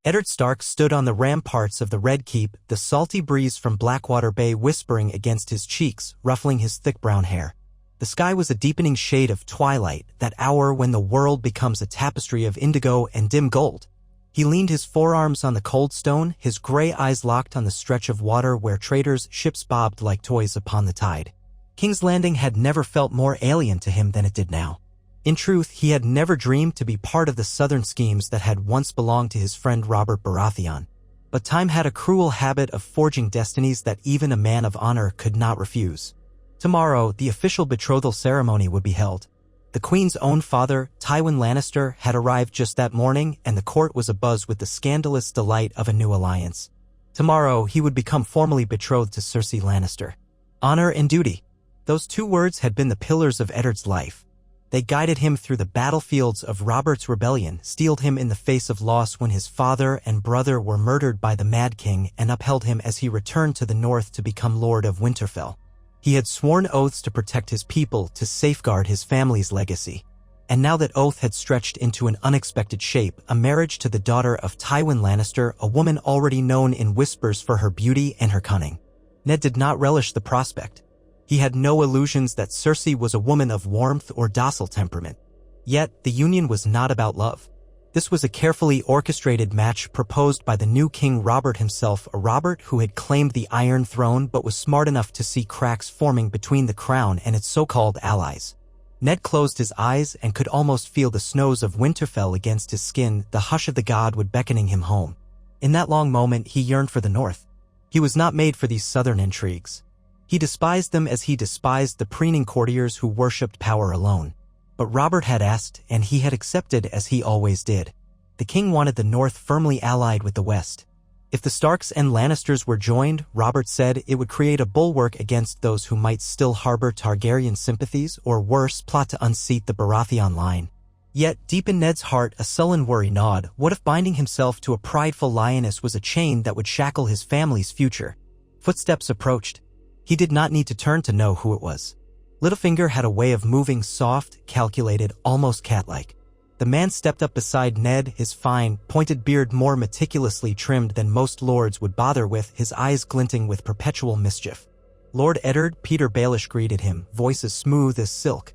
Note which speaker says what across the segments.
Speaker 1: Eddard Stark stood on the ramparts of the Red Keep, the salty breeze from Blackwater Bay whispering against his cheeks, ruffling his thick brown hair. The sky was a deepening shade of twilight, that hour when the world becomes a tapestry of indigo and dim gold. He leaned his forearms on the cold stone, his gray eyes locked on the stretch of water where traders' ships bobbed like toys upon the tide. King's Landing had never felt more alien to him than it did now. In truth, he had never dreamed to be part of the southern schemes that had once belonged to his friend Robert Baratheon. But time had a cruel habit of forging destinies that even a man of honor could not refuse. Tomorrow, the official betrothal ceremony would be held. The Queen's own father, Tywin Lannister, had arrived just that morning, and the court was abuzz with the scandalous delight of a new alliance. Tomorrow, he would become formally betrothed to Cersei Lannister. Honor and duty. Those two words had been the pillars of Eddard's life. They guided him through the battlefields of Robert's rebellion, steeled him in the face of loss when his father and brother were murdered by the Mad King, and upheld him as he returned to the north to become Lord of Winterfell. He had sworn oaths to protect his people, to safeguard his family's legacy. And now that oath had stretched into an unexpected shape, a marriage to the daughter of Tywin Lannister, a woman already known in whispers for her beauty and her cunning. Ned did not relish the prospect. He had no illusions that Cersei was a woman of warmth or docile temperament. Yet, the union was not about love. This was a carefully orchestrated match proposed by the new King Robert himself, a Robert who had claimed the Iron Throne but was smart enough to see cracks forming between the crown and its so-called allies. Ned closed his eyes and could almost feel the snows of Winterfell against his skin, the hush of the godwood beckoning him home. In that long moment, he yearned for the north. He was not made for these southern intrigues. He despised them as he despised the preening courtiers who worshipped power alone. But Robert had asked, and he had accepted as he always did. The king wanted the north firmly allied with the west. If the Starks and Lannisters were joined, Robert said, it would create a bulwark against those who might still harbor Targaryen sympathies or worse, plot to unseat the Baratheon line. Yet, deep in Ned's heart, a sullen worry gnawed. What if binding himself to a prideful lioness was a chain that would shackle his family's future? Footsteps approached. He did not need to turn to know who it was. Littlefinger had a way of moving soft, calculated, almost cat-like. The man stepped up beside Ned, his fine, pointed beard more meticulously trimmed than most lords would bother with, his eyes glinting with perpetual mischief. Lord Eddard, Peter Baelish greeted him, voice as smooth as silk.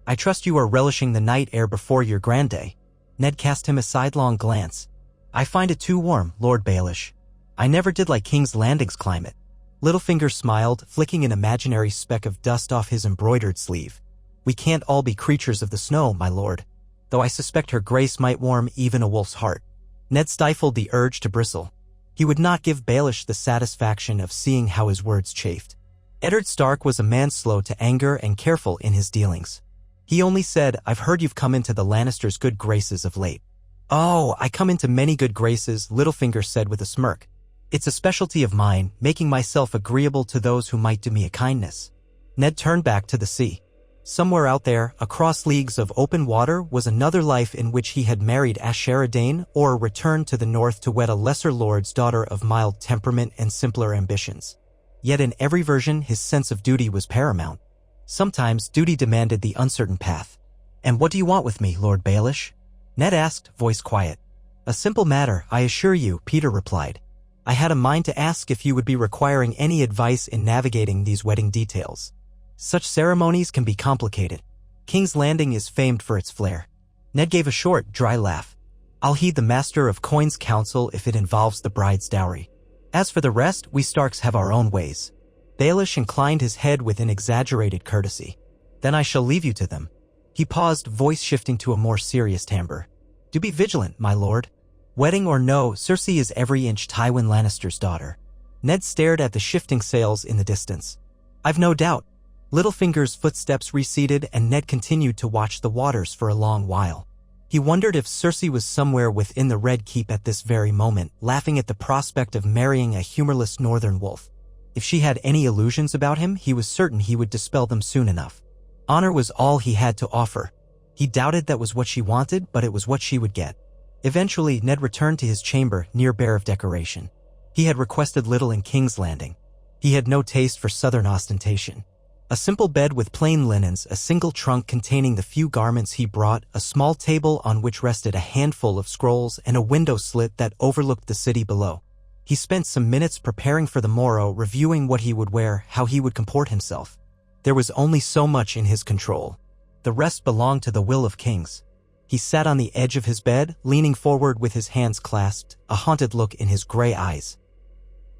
Speaker 1: I trust you are relishing the night air before your grand day. Ned cast him a sidelong glance. I find it too warm, Lord Baelish. I never did like King's Landing's climate. Littlefinger smiled, flicking an imaginary speck of dust off his embroidered sleeve. We can't all be creatures of the snow, my lord. Though I suspect her grace might warm even a wolf's heart. Ned stifled the urge to bristle. He would not give Baelish the satisfaction of seeing how his words chafed. Eddard Stark was a man slow to anger and careful in his dealings. He only said, I've heard you've come into the Lannisters' good graces of late. Oh, I come into many good graces, Littlefinger said with a smirk. It's a specialty of mine, making myself agreeable to those who might do me a kindness. Ned turned back to the sea. Somewhere out there, across leagues of open water, was another life in which he had married Ashera Dane or returned to the north to wed a lesser lord's daughter of mild temperament and simpler ambitions. Yet in every version, his sense of duty was paramount. Sometimes duty demanded the uncertain path. And what do you want with me, Lord Baelish? Ned asked, voice quiet. A simple matter, I assure you, Peter replied. I had a mind to ask if you would be requiring any advice in navigating these wedding details. Such ceremonies can be complicated. King's Landing is famed for its flair. Ned gave a short, dry laugh. I'll heed the Master of Coin's counsel if it involves the bride's dowry. As for the rest, we Starks have our own ways. Baelish inclined his head with an exaggerated courtesy. Then I shall leave you to them. He paused, voice shifting to a more serious timbre. Do be vigilant, my lord. Wedding or no, Cersei is every inch Tywin Lannister's daughter. Ned stared at the shifting sails in the distance. I've no doubt. Littlefinger's footsteps receded and Ned continued to watch the waters for a long while. He wondered if Cersei was somewhere within the Red Keep at this very moment, laughing at the prospect of marrying a humorless northern wolf. If she had any illusions about him, he was certain he would dispel them soon enough. Honor was all he had to offer. He doubted that was what she wanted, but it was what she would get. Eventually, Ned returned to his chamber, near bare of decoration. He had requested little in King's Landing. He had no taste for southern ostentation. A simple bed with plain linens, a single trunk containing the few garments he brought, a small table on which rested a handful of scrolls, and a window slit that overlooked the city below. He spent some minutes preparing for the morrow, reviewing what he would wear, how he would comport himself. There was only so much in his control. The rest belonged to the will of kings. He sat on the edge of his bed, leaning forward with his hands clasped, a haunted look in his gray eyes.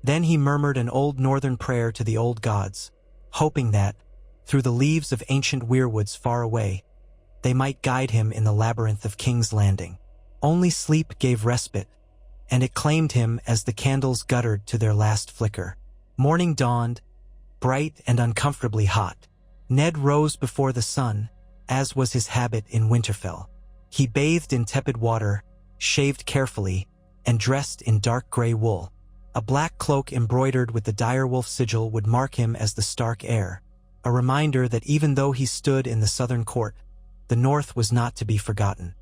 Speaker 1: Then he murmured an old northern prayer to the old gods, hoping that, through the leaves of ancient weirwoods far away, they might guide him in the labyrinth of King's Landing. Only sleep gave respite, and it claimed him as the candles guttered to their last flicker. Morning dawned, bright and uncomfortably hot. Ned rose before the sun, as was his habit in Winterfell. He bathed in tepid water, shaved carefully, and dressed in dark gray wool. A black cloak embroidered with the direwolf sigil would mark him as the Stark heir, a reminder that even though he stood in the southern court, the north was not to be forgotten.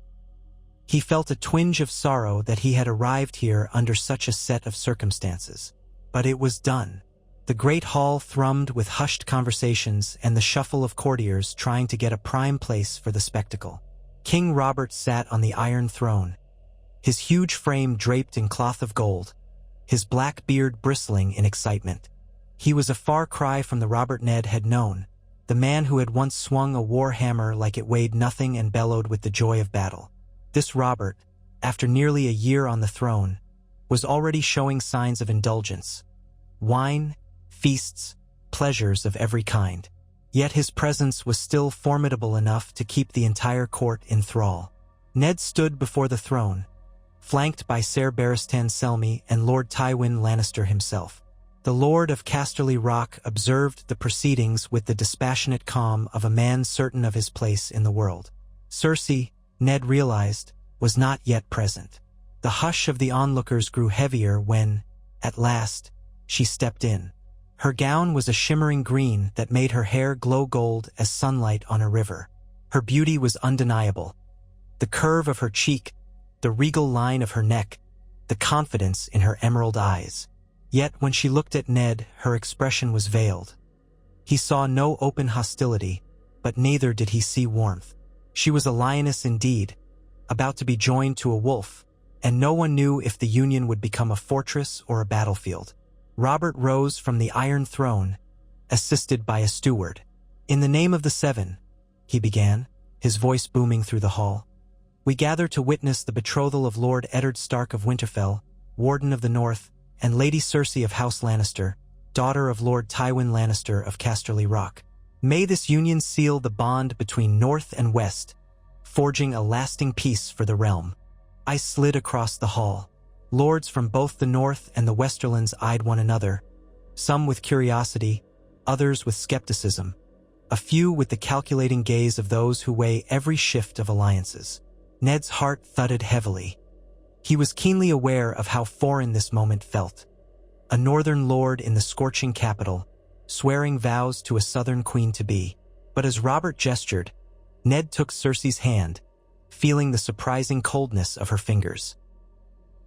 Speaker 1: He felt a twinge of sorrow that he had arrived here under such a set of circumstances. But it was done. The great hall thrummed with hushed conversations and the shuffle of courtiers trying to get a prime place for the spectacle. King Robert sat on the Iron Throne, his huge frame draped in cloth of gold, his black beard bristling in excitement. He was a far cry from the Robert Ned had known, the man who had once swung a war hammer like it weighed nothing and bellowed with the joy of battle. This Robert, after nearly a year on the throne, was already showing signs of indulgence. Wine, feasts, pleasures of every kind. Yet his presence was still formidable enough to keep the entire court in thrall. Ned stood before the throne, flanked by Ser Barristan Selmy and Lord Tywin Lannister himself. The Lord of Casterly Rock observed the proceedings with the dispassionate calm of a man certain of his place in the world. Cersei, Ned realized, was not yet present. The hush of the onlookers grew heavier when, at last, she stepped in. Her gown was a shimmering green that made her hair glow gold as sunlight on a river. Her beauty was undeniable. The curve of her cheek, the regal line of her neck, the confidence in her emerald eyes. Yet when she looked at Ned, her expression was veiled. He saw no open hostility, but neither did he see warmth. She was a lioness indeed, about to be joined to a wolf, and no one knew if the union would become a fortress or a battlefield. Robert rose from the Iron Throne, assisted by a steward. "In the name of the Seven," he began, his voice booming through the hall, "we gather to witness the betrothal of Lord Eddard Stark of Winterfell, Warden of the North, and Lady Cersei of House Lannister, daughter of Lord Tywin Lannister of Casterly Rock. May this union seal the bond between North and West, forging a lasting peace for the realm." I slid across the hall. Lords from both the North and the Westerlands eyed one another, some with curiosity, others with skepticism, a few with the calculating gaze of those who weigh every shift of alliances. Ned's heart thudded heavily. He was keenly aware of how foreign this moment felt. A northern lord in the scorching capital, swearing vows to a southern queen-to-be. But as Robert gestured, Ned took Cersei's hand, feeling the surprising coldness of her fingers.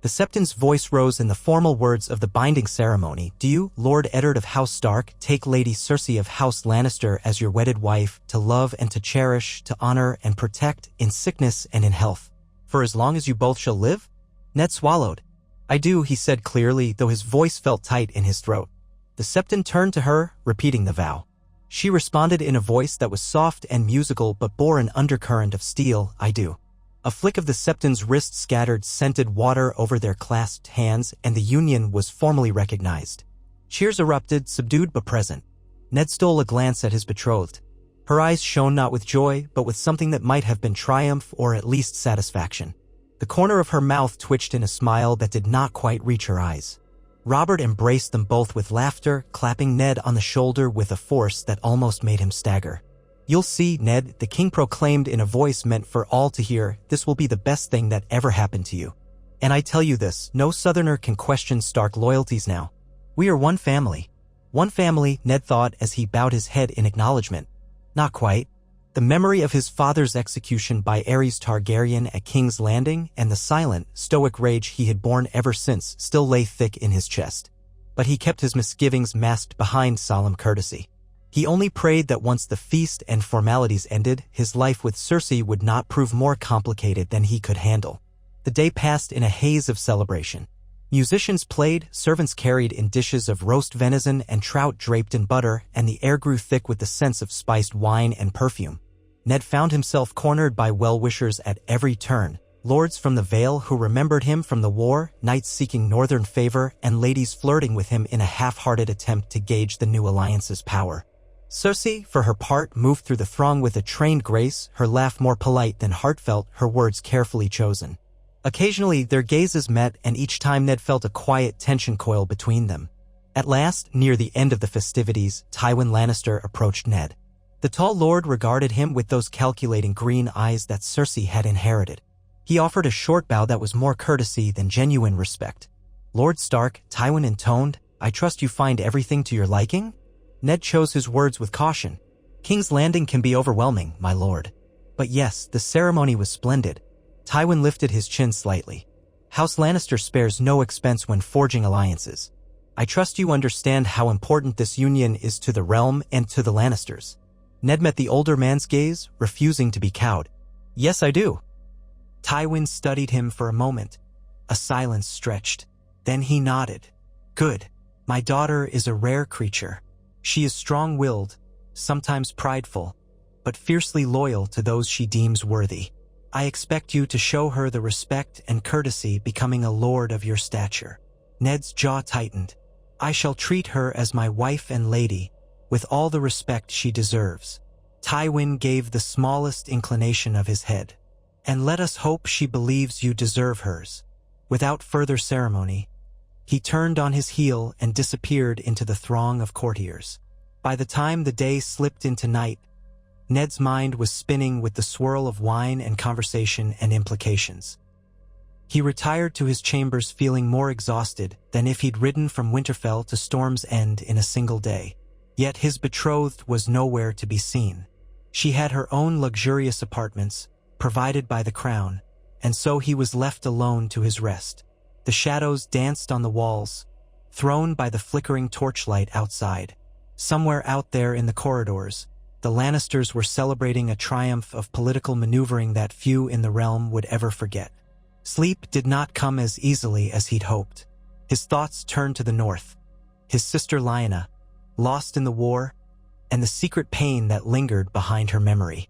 Speaker 1: The Septon's voice rose in the formal words of the binding ceremony. "Do you, Lord Eddard of House Stark, take Lady Cersei of House Lannister as your wedded wife, to love and to cherish, to honor and protect, in sickness and in health, for as long as you both shall live?" Ned swallowed. "I do," he said clearly, though his voice felt tight in his throat. The Septon turned to her, repeating the vow. She responded in a voice that was soft and musical but bore an undercurrent of steel. "I do." A flick of the Septon's wrist scattered scented water over their clasped hands, and the union was formally recognized. Cheers erupted, subdued but present. Ned stole a glance at his betrothed. Her eyes shone not with joy, but with something that might have been triumph or at least satisfaction. The corner of her mouth twitched in a smile that did not quite reach her eyes. Robert embraced them both with laughter, clapping Ned on the shoulder with a force that almost made him stagger. "You'll see, Ned," the king proclaimed in a voice meant for all to hear, "this will be the best thing that ever happened to you. And I tell you this, no Southerner can question Stark loyalties now. We are one family." One family, Ned thought as he bowed his head in acknowledgement. Not quite. The memory of his father's execution by Aerys Targaryen at King's Landing and the silent, stoic rage he had borne ever since still lay thick in his chest. But he kept his misgivings masked behind solemn courtesy. He only prayed that once the feast and formalities ended, his life with Cersei would not prove more complicated than he could handle. The day passed in a haze of celebration. Musicians played, servants carried in dishes of roast venison and trout draped in butter, and the air grew thick with the scents of spiced wine and perfume. Ned found himself cornered by well-wishers at every turn, lords from the Vale who remembered him from the war, knights seeking northern favor, and ladies flirting with him in a half-hearted attempt to gauge the new alliance's power. Cersei, for her part, moved through the throng with a trained grace, her laugh more polite than heartfelt, her words carefully chosen. Occasionally, their gazes met, and each time Ned felt a quiet tension coil between them. At last, near the end of the festivities, Tywin Lannister approached Ned. The tall lord regarded him with those calculating green eyes that Cersei had inherited. He offered a short bow that was more courtesy than genuine respect. "Lord Stark," Tywin intoned, "I trust you find everything to your liking?" Ned chose his words with caution. "King's Landing can be overwhelming, my lord. But yes, the ceremony was splendid." Tywin lifted his chin slightly. "House Lannister spares no expense when forging alliances. I trust you understand how important this union is to the realm and to the Lannisters." Ned met the older man's gaze, refusing to be cowed. "Yes, I do." Tywin studied him for a moment. A silence stretched. Then he nodded. "Good. My daughter is a rare creature. She is strong-willed, sometimes prideful, but fiercely loyal to those she deems worthy. I expect you to show her the respect and courtesy becoming a lord of your stature." Ned's jaw tightened. "I shall treat her as my wife and lady, with all the respect she deserves." Tywin gave the smallest inclination of his head. "And let us hope she believes you deserve hers." Without further ceremony, he turned on his heel and disappeared into the throng of courtiers. By the time the day slipped into night, Ned's mind was spinning with the swirl of wine and conversation and implications. He retired to his chambers feeling more exhausted than if he'd ridden from Winterfell to Storm's End in a single day. Yet his betrothed was nowhere to be seen. She had her own luxurious apartments, provided by the crown, and so he was left alone to his rest. The shadows danced on the walls, thrown by the flickering torchlight outside. Somewhere out there in the corridors, the Lannisters were celebrating a triumph of political maneuvering that few in the realm would ever forget. Sleep did not come as easily as he'd hoped. His thoughts turned to the north, his sister Lyanna, lost in the war, and the secret pain that lingered behind her memory.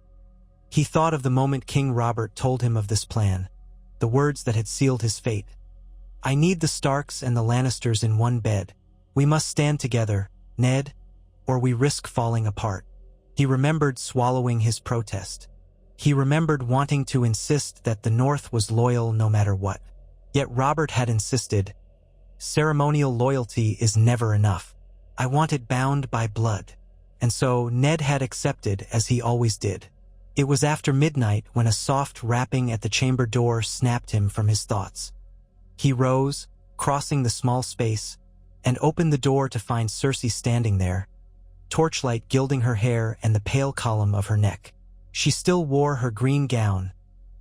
Speaker 1: He thought of the moment King Robert told him of this plan, the words that had sealed his fate. "I need the Starks and the Lannisters in one bed. We must stand together, Ned, or we risk falling apart." He remembered swallowing his protest. He remembered wanting to insist that the North was loyal no matter what. Yet Robert had insisted, "Ceremonial loyalty is never enough. I want it bound by blood." And so Ned had accepted, as he always did. It was after midnight when a soft rapping at the chamber door snapped him from his thoughts. He rose, crossing the small space, and opened the door to find Cersei standing there, torchlight gilding her hair and the pale column of her neck. She still wore her green gown,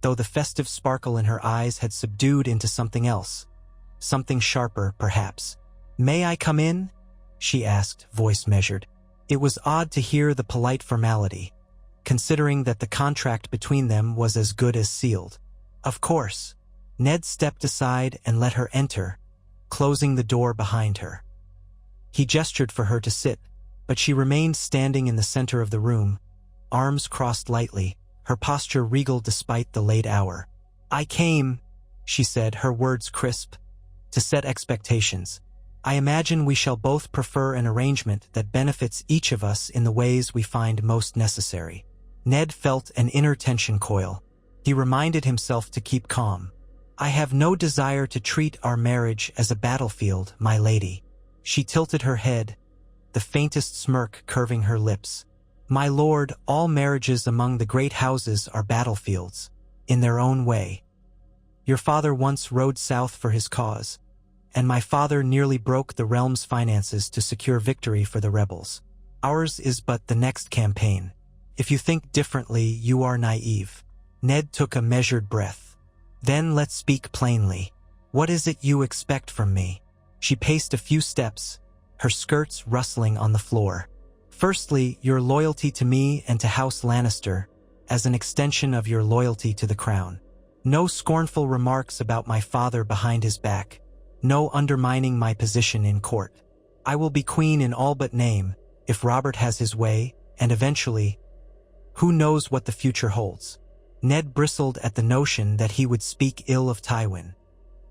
Speaker 1: though the festive sparkle in her eyes had subdued into something else. Something sharper, perhaps. "May I come in?" she asked, voice measured. It was odd to hear the polite formality, considering that the contract between them was as good as sealed. "Of course." Ned stepped aside and let her enter, closing the door behind her. He gestured for her to sit, but she remained standing in the center of the room, arms crossed lightly, her posture regal despite the late hour. "I came," she said, her words crisp, "to set expectations. I imagine we shall both prefer an arrangement that benefits each of us in the ways we find most necessary." Ned felt an inner tension coil. He reminded himself to keep calm. "I have no desire to treat our marriage as a battlefield, my lady." She tilted her head, the faintest smirk curving her lips. "My lord, all marriages among the great houses are battlefields, in their own way. Your father once rode south for his cause, and my father nearly broke the realm's finances to secure victory for the rebels. Ours is but the next campaign. If you think differently, you are naive." Ned took a measured breath. "Then let's speak plainly. What is it you expect from me?" She paced a few steps, her skirts rustling on the floor. Firstly, your loyalty to me and to House Lannister, as an extension of your loyalty to the crown. No scornful remarks about my father behind his back. No undermining my position in court. I will be queen in all but name, if Robert has his way, and eventually, who knows what the future holds. Ned bristled at the notion that he would speak ill of Tywin.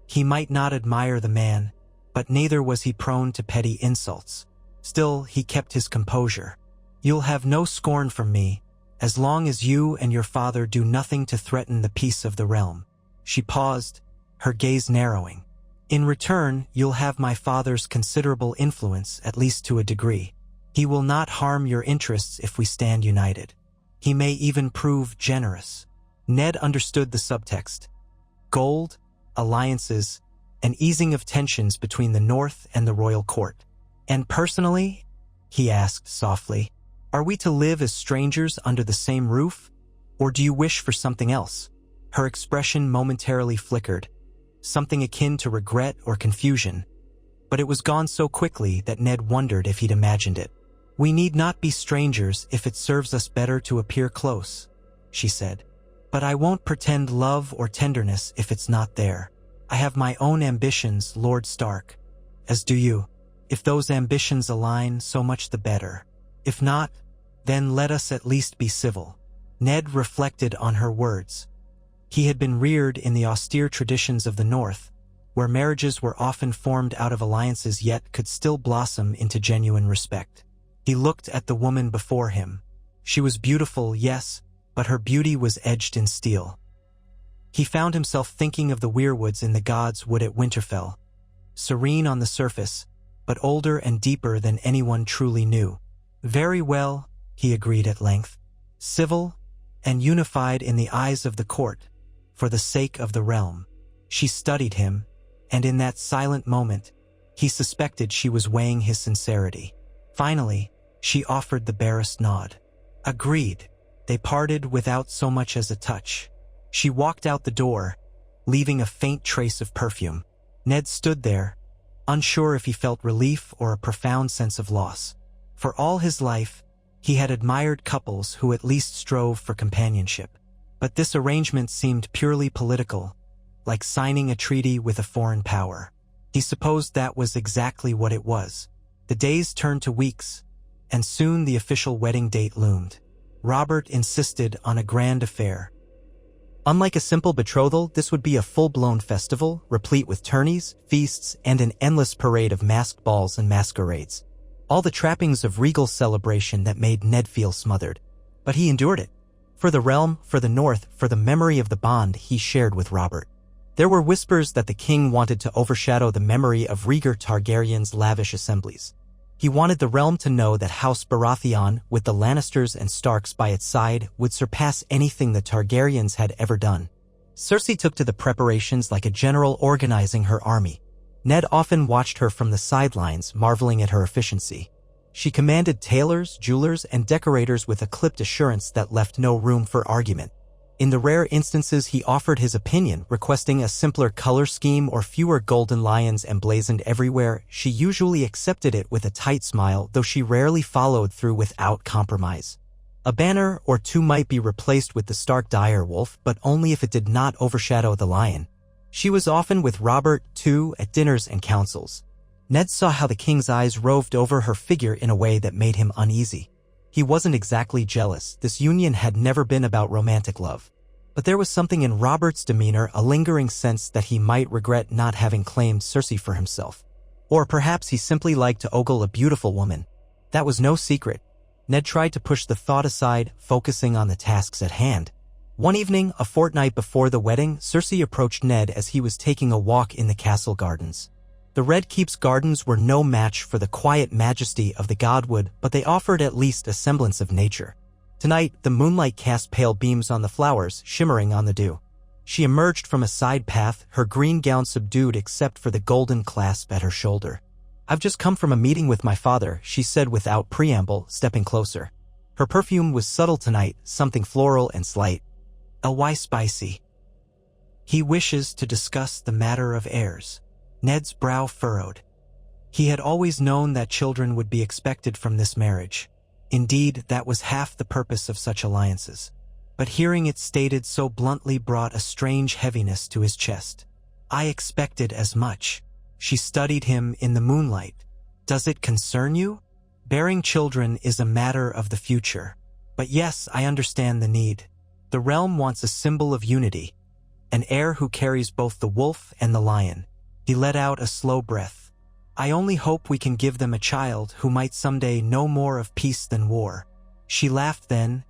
Speaker 1: He might not admire the man, but neither was he prone to petty insults. Still, he kept his composure. You'll have no scorn from me, as long as you and your father do nothing to threaten the peace of the realm. She paused, her gaze narrowing. In return, you'll have my father's considerable influence, at least to a degree. He will not harm your interests if we stand united. He may even prove generous. Ned understood the subtext. Gold, alliances, an easing of tensions between the North and the royal court. And personally, he asked softly, are we to live as strangers under the same roof, or do you wish for something else? Her expression momentarily flickered, something akin to regret or confusion, but it was gone so quickly that Ned wondered if he'd imagined it. We need not be strangers if it serves us better to appear close, she said. But I won't pretend love or tenderness if it's not there. I have my own ambitions, Lord Stark. As do you. If those ambitions align, so much the better. If not, then let us at least be civil. Ned reflected on her words. He had been reared in the austere traditions of the North, where marriages were often formed out of alliances yet could still blossom into genuine respect. He looked at the woman before him. She was beautiful, yes, but her beauty was edged in steel. He found himself thinking of the weirwoods in the Gods' Wood at Winterfell, serene on the surface, but older and deeper than anyone truly knew. Very well, he agreed at length. Civil and unified in the eyes of the court, for the sake of the realm. She studied him, and in that silent moment, he suspected she was weighing his sincerity. Finally, she offered the barest nod. Agreed. They parted without so much as a touch. She walked out the door, leaving a faint trace of perfume. Ned stood there, unsure if he felt relief or a profound sense of loss. For all his life, he had admired couples who at least strove for companionship. But this arrangement seemed purely political, like signing a treaty with a foreign power. He supposed that was exactly what it was. The days turned to weeks, and soon the official wedding date loomed. Robert insisted on a grand affair. Unlike a simple betrothal, this would be a full-blown festival, replete with tourneys, feasts, and an endless parade of masked balls and masquerades. All the trappings of regal celebration that made Ned feel smothered. But he endured it. For the realm, for the North, for the memory of the bond he shared with Robert. There were whispers that the king wanted to overshadow the memory of Rhaegar Targaryen's lavish assemblies. He wanted the realm to know that House Baratheon, with the Lannisters and Starks by its side, would surpass anything the Targaryens had ever done. Cersei took to the preparations like a general organizing her army. Ned often watched her from the sidelines, marveling at her efficiency. She commanded tailors, jewelers, and decorators with a clipped assurance that left no room for argument. In the rare instances he offered his opinion, requesting a simpler color scheme or fewer golden lions emblazoned everywhere, she usually accepted it with a tight smile, though she rarely followed through without compromise. A banner or two might be replaced with the Stark dire wolf, but only if it did not overshadow the lion. She was often with Robert, too, at dinners and councils. Ned saw how the king's eyes roved over her figure in a way that made him uneasy. He wasn't exactly jealous. This union had never been about romantic love. But there was something in Robert's demeanor, a lingering sense that he might regret not having claimed Cersei for himself. Or perhaps he simply liked to ogle a beautiful woman. That was no secret. Ned tried to push the thought aside, focusing on the tasks at hand. One evening, a fortnight before the wedding, Cersei approached Ned as he was taking a walk in the castle gardens. The Red Keep's gardens were no match for the quiet majesty of the Godwood, but they offered at least a semblance of nature. Tonight, the moonlight cast pale beams on the flowers, shimmering on the dew. She emerged from a side path, her green gown subdued except for the golden clasp at her shoulder. "I've just come from a meeting with my father," she said without preamble, stepping closer. Her perfume was subtle tonight, something floral and slight. "Why spicy?" "He wishes to discuss the matter of heirs." Ned's brow furrowed. He had always known that children would be expected from this marriage. Indeed, that was half the purpose of such alliances. But hearing it stated so bluntly brought a strange heaviness to his chest. I expected as much. She studied him in the moonlight. Does it concern you? Bearing children is a matter of the future. But yes, I understand the need. The realm wants a symbol of unity, an heir who carries both the wolf and the lion. He let out a slow breath. I only hope we can give them a child who might someday know more of peace than war. She laughed then,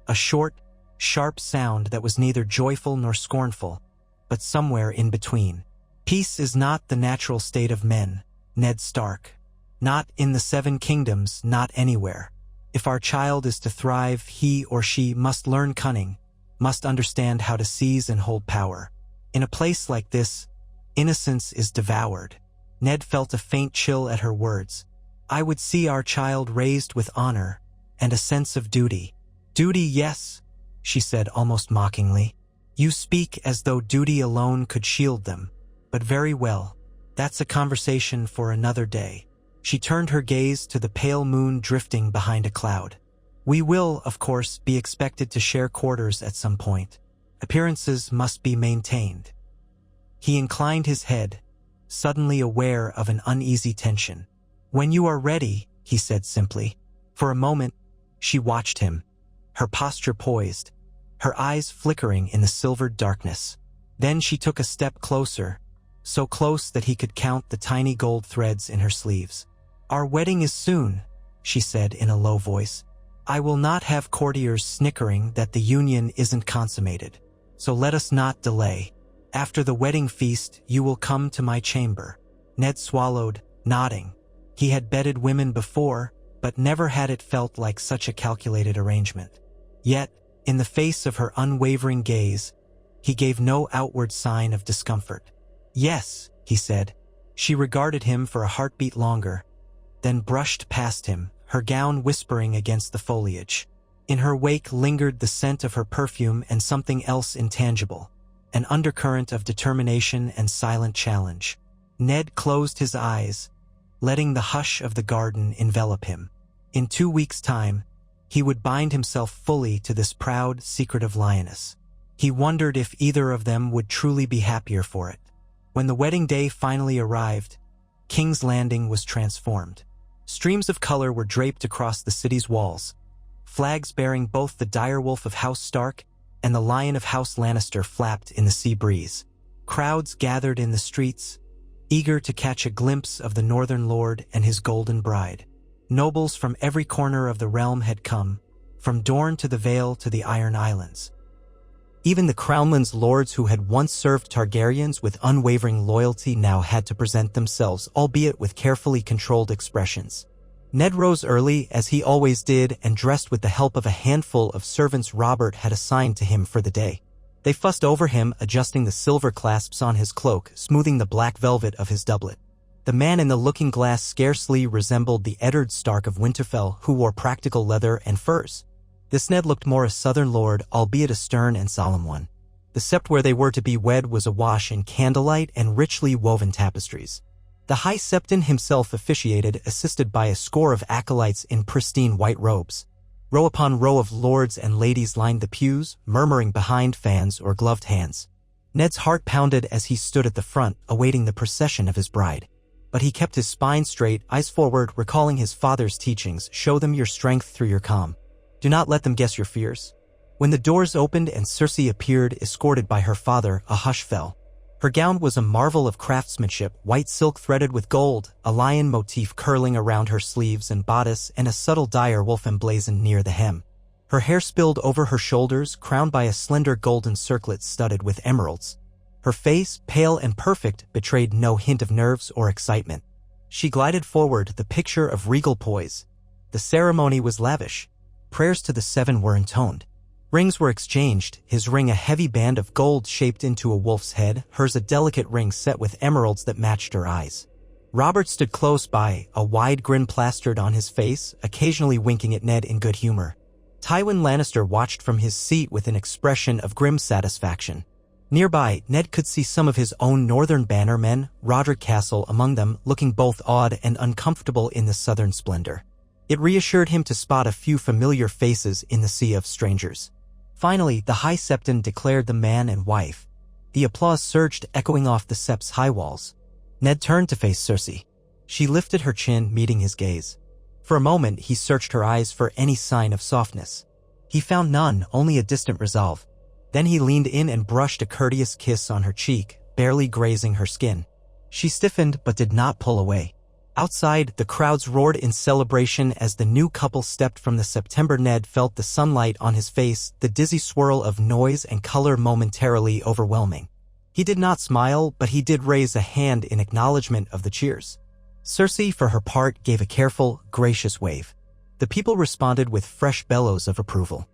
Speaker 1: a short, sharp sound that was neither joyful nor scornful, but somewhere in between. Peace is not the natural state of men, Ned Stark. Not in the Seven Kingdoms, not anywhere. If our child is to thrive, he or she must learn cunning, must understand how to seize and hold power. In a place like this, innocence is devoured. Ned felt a faint chill at her words. I would see our child raised with honor and a sense of duty. Duty, yes, she said almost mockingly. You speak as though duty alone could shield them. But very well, that's a conversation for another day. She turned her gaze to the pale moon drifting behind a cloud. We will, of course, be expected to share quarters at some point. Appearances must be maintained. He inclined his head, suddenly aware of an uneasy tension. When you are ready, he said simply. For a moment, she watched him, her posture poised, her eyes flickering in the silvered darkness. Then she took a step closer, so close that he could count the tiny gold threads in her sleeves. Our wedding is soon, she said in a low voice. I will not have courtiers snickering that the union isn't consummated, so let us not delay. After the wedding feast, you will come to my chamber. Ned swallowed, nodding. He had bedded women before, but never had it felt like such a calculated arrangement. Yet, in the face of her unwavering gaze, he gave no outward sign of discomfort. Yes, he said. She regarded him for a heartbeat longer, then brushed past him, her gown whispering against the foliage. In her wake lingered the scent of her perfume and something else intangible, an undercurrent of determination and silent challenge. Ned closed his eyes, letting the hush of the garden envelop him. In 2 weeks' time, he would bind himself fully to this proud, secretive lioness. He wondered if either of them would truly be happier for it. When the wedding day finally arrived, King's Landing was transformed. Streams of color were draped across the city's walls. Flags bearing both the direwolf of House Stark and the lion of House Lannister flapped in the sea breeze. Crowds gathered in the streets, eager to catch a glimpse of the Northern Lord and his golden bride. Nobles from every corner of the realm had come, from Dorne to the Vale to the Iron Islands. Even the Crownlands lords who had once served Targaryens with unwavering loyalty now had to present themselves, albeit with carefully controlled expressions. Ned rose early, as he always did, and dressed with the help of a handful of servants Robert had assigned to him for the day. They fussed over him, adjusting the silver clasps on his cloak, smoothing the black velvet of his doublet. The man in the looking-glass scarcely resembled the Eddard Stark of Winterfell, who wore practical leather and furs. This Ned looked more a southern lord, albeit a stern and solemn one. The sept where they were to be wed was awash in candlelight and richly woven tapestries. The High Septon himself officiated, assisted by a score of acolytes in pristine white robes. Row upon row of lords and ladies lined the pews, murmuring behind fans or gloved hands. Ned's heart pounded as he stood at the front, awaiting the procession of his bride. But he kept his spine straight, eyes forward, recalling his father's teachings, show them your strength through your calm. Do not let them guess your fears. When the doors opened and Cersei appeared, escorted by her father, a hush fell. Her gown was a marvel of craftsmanship, white silk threaded with gold, a lion motif curling around her sleeves and bodice, and a subtle dire wolf emblazoned near the hem. Her hair spilled over her shoulders, crowned by a slender golden circlet studded with emeralds. Her face, pale and perfect, betrayed no hint of nerves or excitement. She glided forward, the picture of regal poise. The ceremony was lavish. Prayers to the seven were intoned. Rings were exchanged, his ring a heavy band of gold shaped into a wolf's head, hers a delicate ring set with emeralds that matched her eyes. Robert stood close by, a wide grin plastered on his face, occasionally winking at Ned in good humor. Tywin Lannister watched from his seat with an expression of grim satisfaction. Nearby, Ned could see some of his own northern bannermen, Roderick Castle among them, looking both awed and uncomfortable in the southern splendor. It reassured him to spot a few familiar faces in the sea of strangers. Finally, the High Septon declared them man and wife. The applause surged, echoing off the Sept's high walls. Ned turned to face Cersei. She lifted her chin, meeting his gaze. For a moment, he searched her eyes for any sign of softness. He found none, only a distant resolve. Then he leaned in and brushed a courteous kiss on her cheek, barely grazing her skin. She stiffened but did not pull away. Outside, the crowds roared in celebration as the new couple stepped from the September. Ned felt the sunlight on his face, the dizzy swirl of noise and color momentarily overwhelming. He did not smile, but he did raise a hand in acknowledgement of the cheers. Cersei, for her part, gave a careful, gracious wave. The people responded with fresh bellows of approval.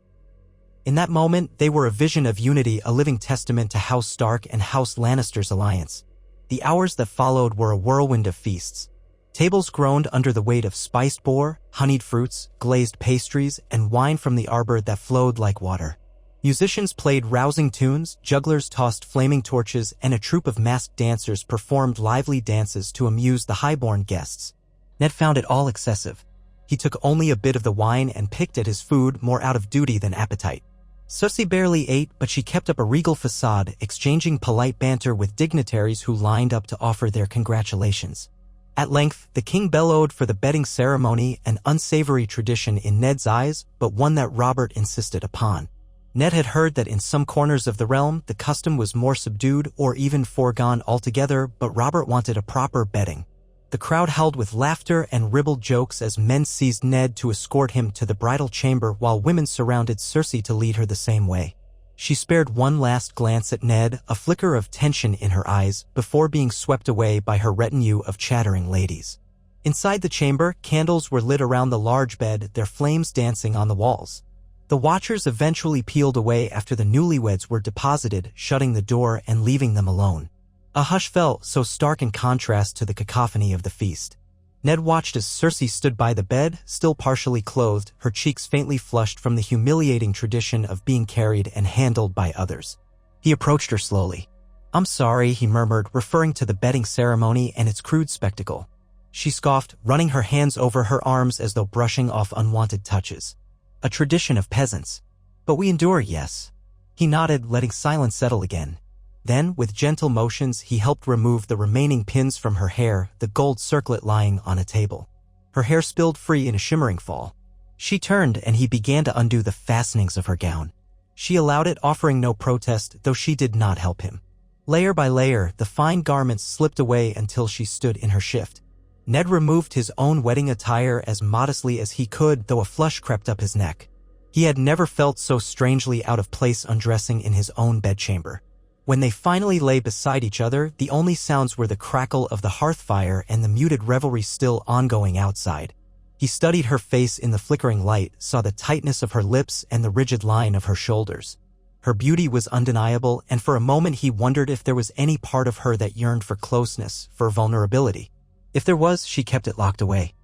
Speaker 1: In that moment, they were a vision of unity, a living testament to House Stark and House Lannister's alliance. The hours that followed were a whirlwind of feasts. Tables groaned under the weight of spiced boar, honeyed fruits, glazed pastries, and wine from the arbor that flowed like water. Musicians played rousing tunes, jugglers tossed flaming torches, and a troupe of masked dancers performed lively dances to amuse the highborn guests. Ned found it all excessive. He took only a bit of the wine and picked at his food more out of duty than appetite. Cersei barely ate, but she kept up a regal facade, exchanging polite banter with dignitaries who lined up to offer their congratulations. At length, the king bellowed for the bedding ceremony, an unsavory tradition in Ned's eyes, but one that Robert insisted upon. Ned had heard that in some corners of the realm, the custom was more subdued or even foregone altogether, but Robert wanted a proper bedding. The crowd howled with laughter and ribald jokes as men seized Ned to escort him to the bridal chamber while women surrounded Cersei to lead her the same way. She spared one last glance at Ned, a flicker of tension in her eyes, before being swept away by her retinue of chattering ladies. Inside the chamber, candles were lit around the large bed, their flames dancing on the walls. The watchers eventually peeled away after the newlyweds were deposited, shutting the door and leaving them alone. A hush fell, so stark in contrast to the cacophony of the feast. Ned watched as Cersei stood by the bed, still partially clothed, her cheeks faintly flushed from the humiliating tradition of being carried and handled by others. He approached her slowly. "I'm sorry," he murmured, referring to the bedding ceremony and its crude spectacle. She scoffed, running her hands over her arms as though brushing off unwanted touches. "A tradition of peasants. But we endure, yes." He nodded, letting silence settle again. Then, with gentle motions, he helped remove the remaining pins from her hair, the gold circlet lying on a table. Her hair spilled free in a shimmering fall. She turned, and he began to undo the fastenings of her gown. She allowed it, offering no protest, though she did not help him. Layer by layer, the fine garments slipped away until she stood in her shift. Ned removed his own wedding attire as modestly as he could, though a flush crept up his neck. He had never felt so strangely out of place undressing in his own bedchamber. When they finally lay beside each other, the only sounds were the crackle of the hearth fire and the muted revelry still ongoing outside. He studied her face in the flickering light, saw the tightness of her lips and the rigid line of her shoulders. Her beauty was undeniable, and for a moment he wondered if there was any part of her that yearned for closeness, for vulnerability. If there was, she kept it locked away.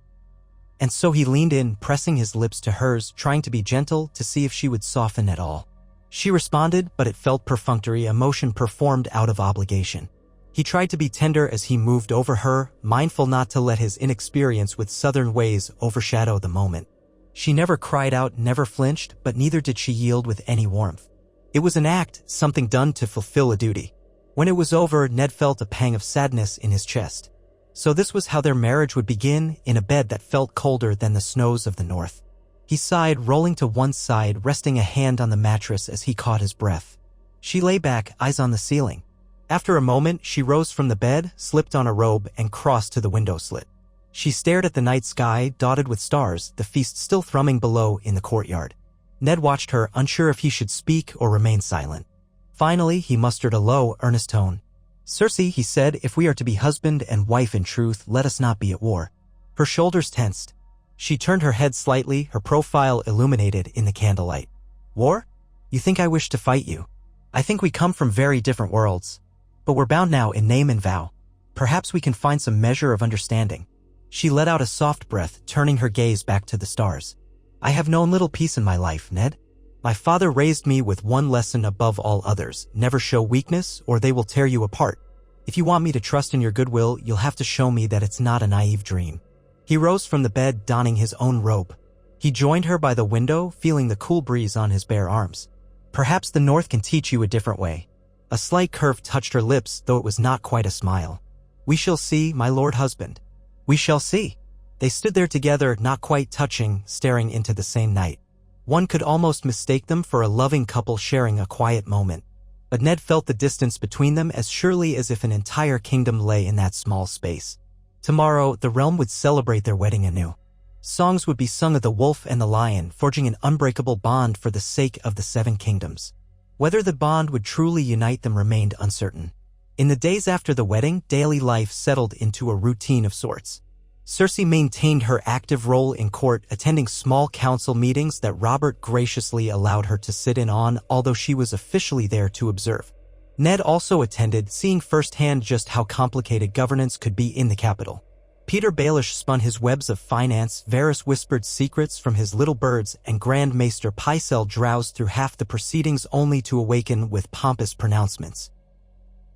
Speaker 1: And so he leaned in, pressing his lips to hers, trying to be gentle, to see if she would soften at all. She responded, but it felt perfunctory, a motion performed out of obligation. He tried to be tender as he moved over her, mindful not to let his inexperience with southern ways overshadow the moment. She never cried out, never flinched, but neither did she yield with any warmth. It was an act, something done to fulfill a duty. When it was over, Ned felt a pang of sadness in his chest. So this was how their marriage would begin, in a bed that felt colder than the snows of the north. He sighed, rolling to one side, resting a hand on the mattress as he caught his breath. She lay back, eyes on the ceiling. After a moment, she rose from the bed, slipped on a robe, and crossed to the window slit. She stared at the night sky, dotted with stars, the feast still thrumming below in the courtyard. Ned watched her, unsure if he should speak or remain silent. Finally, he mustered a low, earnest tone. "Cersei," he said, "if we are to be husband and wife in truth, let us not be at war." Her shoulders tensed. She turned her head slightly, her profile illuminated in the candlelight. "War? You think I wish to fight you? I think we come from very different worlds. But we're bound now in name and vow. Perhaps we can find some measure of understanding." She let out a soft breath, turning her gaze back to the stars. "I have known little peace in my life, Ned. My father raised me with one lesson above all others: never show weakness, or they will tear you apart. If you want me to trust in your goodwill, you'll have to show me that it's not a naive dream." He rose from the bed, donning his own robe. He joined her by the window, feeling the cool breeze on his bare arms. "Perhaps the North can teach you a different way." A slight curve touched her lips, though it was not quite a smile. "We shall see, my lord husband. We shall see." They stood there together, not quite touching, staring into the same night. One could almost mistake them for a loving couple sharing a quiet moment. But Ned felt the distance between them as surely as if an entire kingdom lay in that small space. Tomorrow, the realm would celebrate their wedding anew. Songs would be sung of the wolf and the lion, forging an unbreakable bond for the sake of the Seven Kingdoms. Whether the bond would truly unite them remained uncertain. In the days after the wedding, daily life settled into a routine of sorts. Cersei maintained her active role in court, attending small council meetings that Robert graciously allowed her to sit in on, although she was officially there to observe. Ned also attended, seeing firsthand just how complicated governance could be in the capital. Peter Baelish spun his webs of finance, Varys whispered secrets from his little birds, and Grand Maester Pycelle drowsed through half the proceedings only to awaken with pompous pronouncements.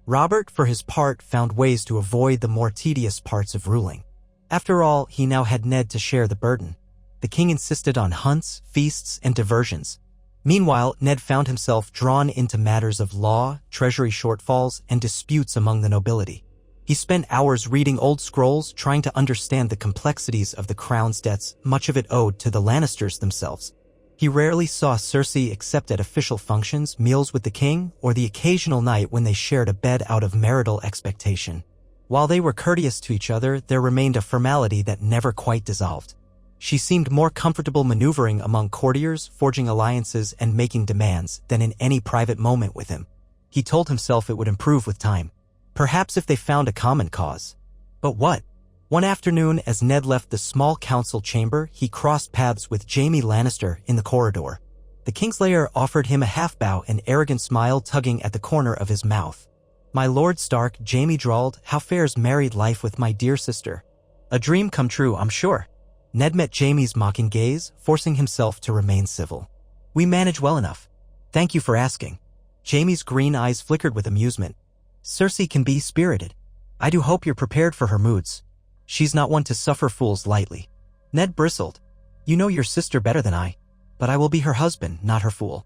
Speaker 1: Robert, for his part, found ways to avoid the more tedious parts of ruling. After all, he now had Ned to share the burden. The king insisted on hunts, feasts, and diversions. Meanwhile, Ned found himself drawn into matters of law, treasury shortfalls, and disputes among the nobility. He spent hours reading old scrolls, trying to understand the complexities of the crown's debts, much of it owed to the Lannisters themselves. He rarely saw Cersei except at official functions, meals with the king, or the occasional night when they shared a bed out of marital expectation. While they were courteous to each other, there remained a formality that never quite dissolved. She seemed more comfortable maneuvering among courtiers, forging alliances, and making demands than in any private moment with him. He told himself it would improve with time. Perhaps if they found a common cause. But what? One afternoon, as Ned left the small council chamber, he crossed paths with Jaime Lannister in the corridor. The Kingslayer offered him a half-bow, an arrogant smile tugging at the corner of his mouth. "My Lord Stark," Jaime drawled, "how fares married life with my dear sister?" "A dream come true, I'm sure." Ned met Jaime's mocking gaze, forcing himself to remain civil. "We manage well enough. Thank you for asking." Jaime's green eyes flickered with amusement. "Cersei can be spirited. I do hope you're prepared for her moods. She's not one to suffer fools lightly." Ned bristled. "You know your sister better than I, but I will be her husband, not her fool."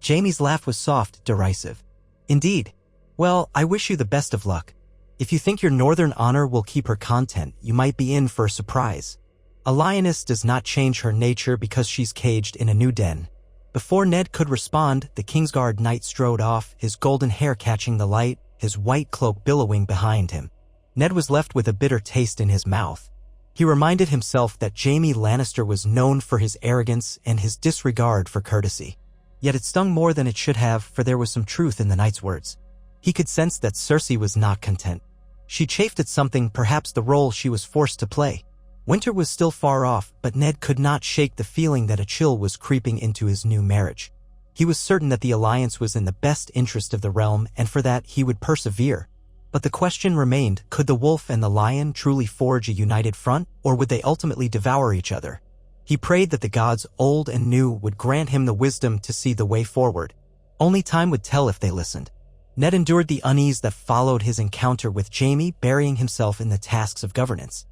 Speaker 1: Jaime's laugh was soft, derisive. "Indeed. Well, I wish you the best of luck. If you think your northern honor will keep her content, you might be in for a surprise. A lioness does not change her nature because she's caged in a new den." Before Ned could respond, the Kingsguard knight strode off, his golden hair catching the light, his white cloak billowing behind him. Ned was left with a bitter taste in his mouth. He reminded himself that Jaime Lannister was known for his arrogance and his disregard for courtesy. Yet it stung more than it should have, for there was some truth in the knight's words. He could sense that Cersei was not content. She chafed at something, perhaps the role she was forced to play. Winter was still far off, but Ned could not shake the feeling that a chill was creeping into his new marriage. He was certain that the alliance was in the best interest of the realm, and for that he would persevere. But the question remained, could the wolf and the lion truly forge a united front, or would they ultimately devour each other? He prayed that the gods, old and new, would grant him the wisdom to see the way forward. Only time would tell if they listened. Ned endured the unease that followed his encounter with Jaime, burying himself in the tasks of governance.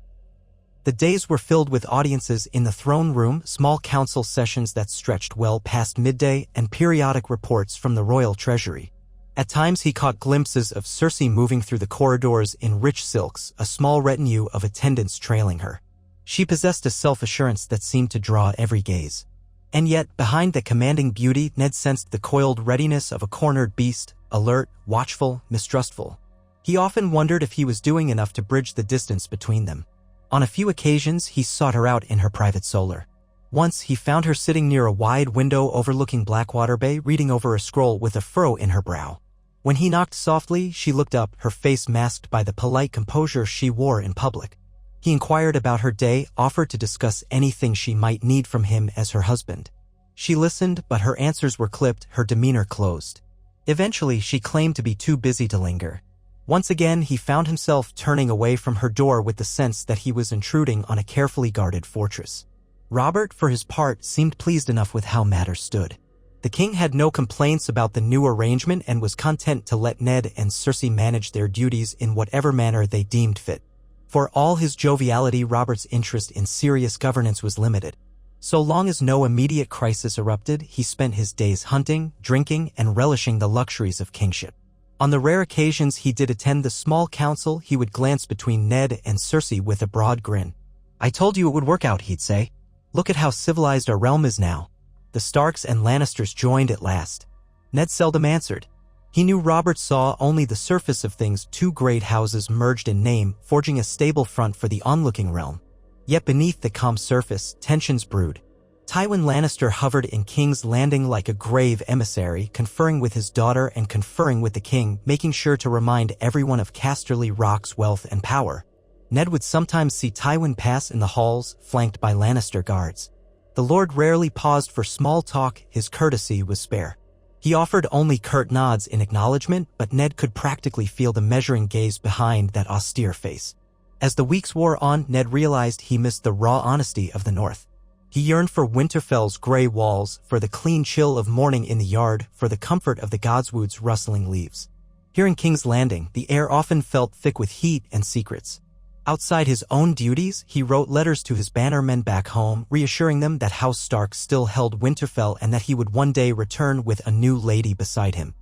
Speaker 1: The days were filled with audiences in the throne room, small council sessions that stretched well past midday, and periodic reports from the royal treasury. At times he caught glimpses of Cersei moving through the corridors in rich silks, a small retinue of attendants trailing her. She possessed a self-assurance that seemed to draw every gaze. And yet, behind the commanding beauty, Ned sensed the coiled readiness of a cornered beast, alert, watchful, mistrustful. He often wondered if he was doing enough to bridge the distance between them. On a few occasions, he sought her out in her private solar. Once, he found her sitting near a wide window overlooking Blackwater Bay, reading over a scroll with a furrow in her brow. When he knocked softly, she looked up, her face masked by the polite composure she wore in public. He inquired about her day, offered to discuss anything she might need from him as her husband. She listened, but her answers were clipped, her demeanor closed. Eventually, she claimed to be too busy to linger. Once again, he found himself turning away from her door with the sense that he was intruding on a carefully guarded fortress. Robert, for his part, seemed pleased enough with how matters stood. The king had no complaints about the new arrangement and was content to let Ned and Cersei manage their duties in whatever manner they deemed fit. For all his joviality, Robert's interest in serious governance was limited. So long as no immediate crisis erupted, he spent his days hunting, drinking, and relishing the luxuries of kingship. On the rare occasions he did attend the small council, he would glance between Ned and Cersei with a broad grin. "I told you it would work out," he'd say. "Look at how civilized our realm is now." The Starks and Lannisters joined at last. Ned seldom answered. He knew Robert saw only the surface of things. Two great houses merged in name, forging a stable front for the onlooking realm. Yet beneath the calm surface, tensions brewed. Tywin Lannister hovered in King's Landing like a grave emissary, conferring with his daughter and conferring with the king, making sure to remind everyone of Casterly Rock's wealth and power. Ned would sometimes see Tywin pass in the halls, flanked by Lannister guards. The lord rarely paused for small talk, his courtesy was spare. He offered only curt nods in acknowledgement, but Ned could practically feel the measuring gaze behind that austere face. As the weeks wore on, Ned realized he missed the raw honesty of the North. He yearned for Winterfell's gray walls, for the clean chill of morning in the yard, for the comfort of the Godswood's rustling leaves. Here in King's Landing, the air often felt thick with heat and secrets. Outside his own duties, he wrote letters to his bannermen back home, reassuring them that House Stark still held Winterfell and that he would one day return with a new lady beside him.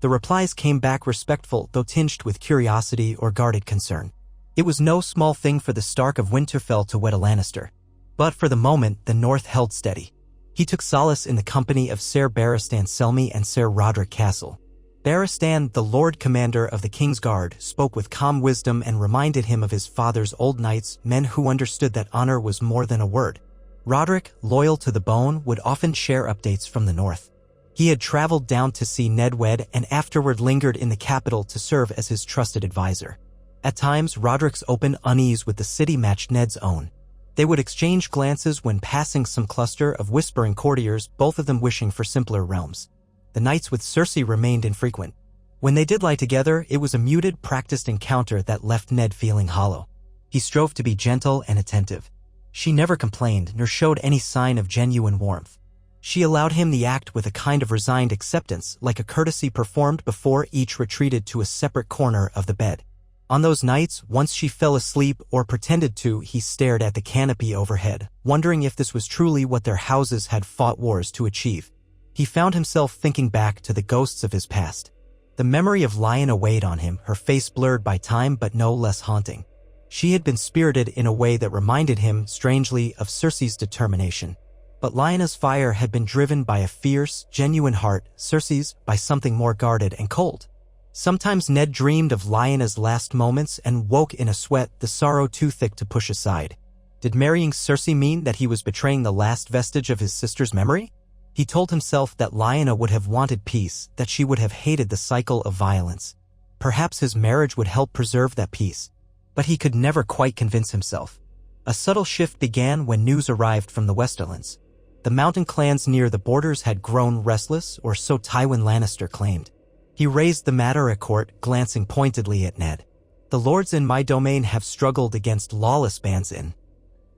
Speaker 1: The replies came back respectful, though tinged with curiosity or guarded concern. It was no small thing for the Stark of Winterfell to wed a Lannister. But for the moment, the North held steady. He took solace in the company of Ser Barristan Selmy and Ser Roderick Castle. Barristan, the Lord Commander of the King's Guard, spoke with calm wisdom and reminded him of his father's old knights, men who understood that honor was more than a word. Roderick, loyal to the bone, would often share updates from the North. He had traveled down to see Ned wed and afterward lingered in the capital to serve as his trusted advisor. At times, Roderick's open unease with the city matched Ned's own. They would exchange glances when passing some cluster of whispering courtiers, both of them wishing for simpler realms. The nights with Cersei remained infrequent. When they did lie together, it was a muted, practiced encounter that left Ned feeling hollow. He strove to be gentle and attentive. She never complained, nor showed any sign of genuine warmth. She allowed him the act with a kind of resigned acceptance, like a courtesy performed before each retreated to a separate corner of the bed. On those nights, once she fell asleep or pretended to, he stared at the canopy overhead, wondering if this was truly what their houses had fought wars to achieve. He found himself thinking back to the ghosts of his past. The memory of Lyanna weighed on him, her face blurred by time but no less haunting. She had been spirited in a way that reminded him, strangely, of Cersei's determination. But Lyanna's fire had been driven by a fierce, genuine heart, Cersei's by something more guarded and cold. Sometimes Ned dreamed of Lyanna's last moments and woke in a sweat, the sorrow too thick to push aside. Did marrying Cersei mean that he was betraying the last vestige of his sister's memory? He told himself that Lyanna would have wanted peace, that she would have hated the cycle of violence. Perhaps his marriage would help preserve that peace. But he could never quite convince himself. A subtle shift began when news arrived from the Westerlands. The mountain clans near the borders had grown restless, or so Tywin Lannister claimed. He raised the matter at court, glancing pointedly at Ned. "The lords in my domain have struggled against lawless bands in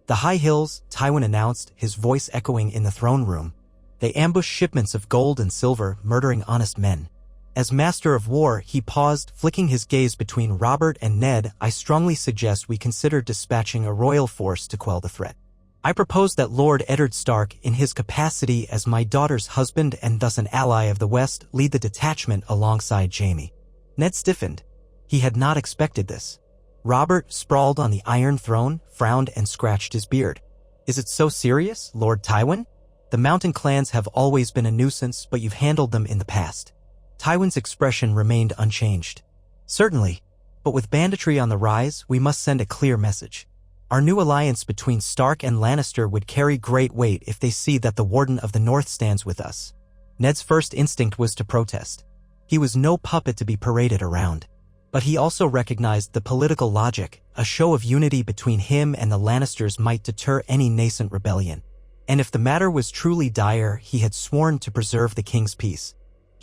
Speaker 1: the high hills," Tywin announced, his voice echoing in the throne room. "They ambushed shipments of gold and silver, murdering honest men." As master of war, he paused, flicking his gaze between Robert and Ned. "I strongly suggest we consider dispatching a royal force to quell the threat. I propose that Lord Eddard Stark, in his capacity as my daughter's husband and thus an ally of the West, lead the detachment alongside Jaime." Ned stiffened. He had not expected this. Robert, sprawled on the Iron Throne, frowned and scratched his beard. "Is it so serious, Lord Tywin? The mountain clans have always been a nuisance, but you've handled them in the past." Tywin's expression remained unchanged. "Certainly, but with banditry on the rise, we must send a clear message. Our new alliance between Stark and Lannister would carry great weight if they see that the Warden of the North stands with us." Ned's first instinct was to protest. He was no puppet to be paraded around. But he also recognized the political logic. A show of unity between him and the Lannisters might deter any nascent rebellion. And if the matter was truly dire, he had sworn to preserve the king's peace.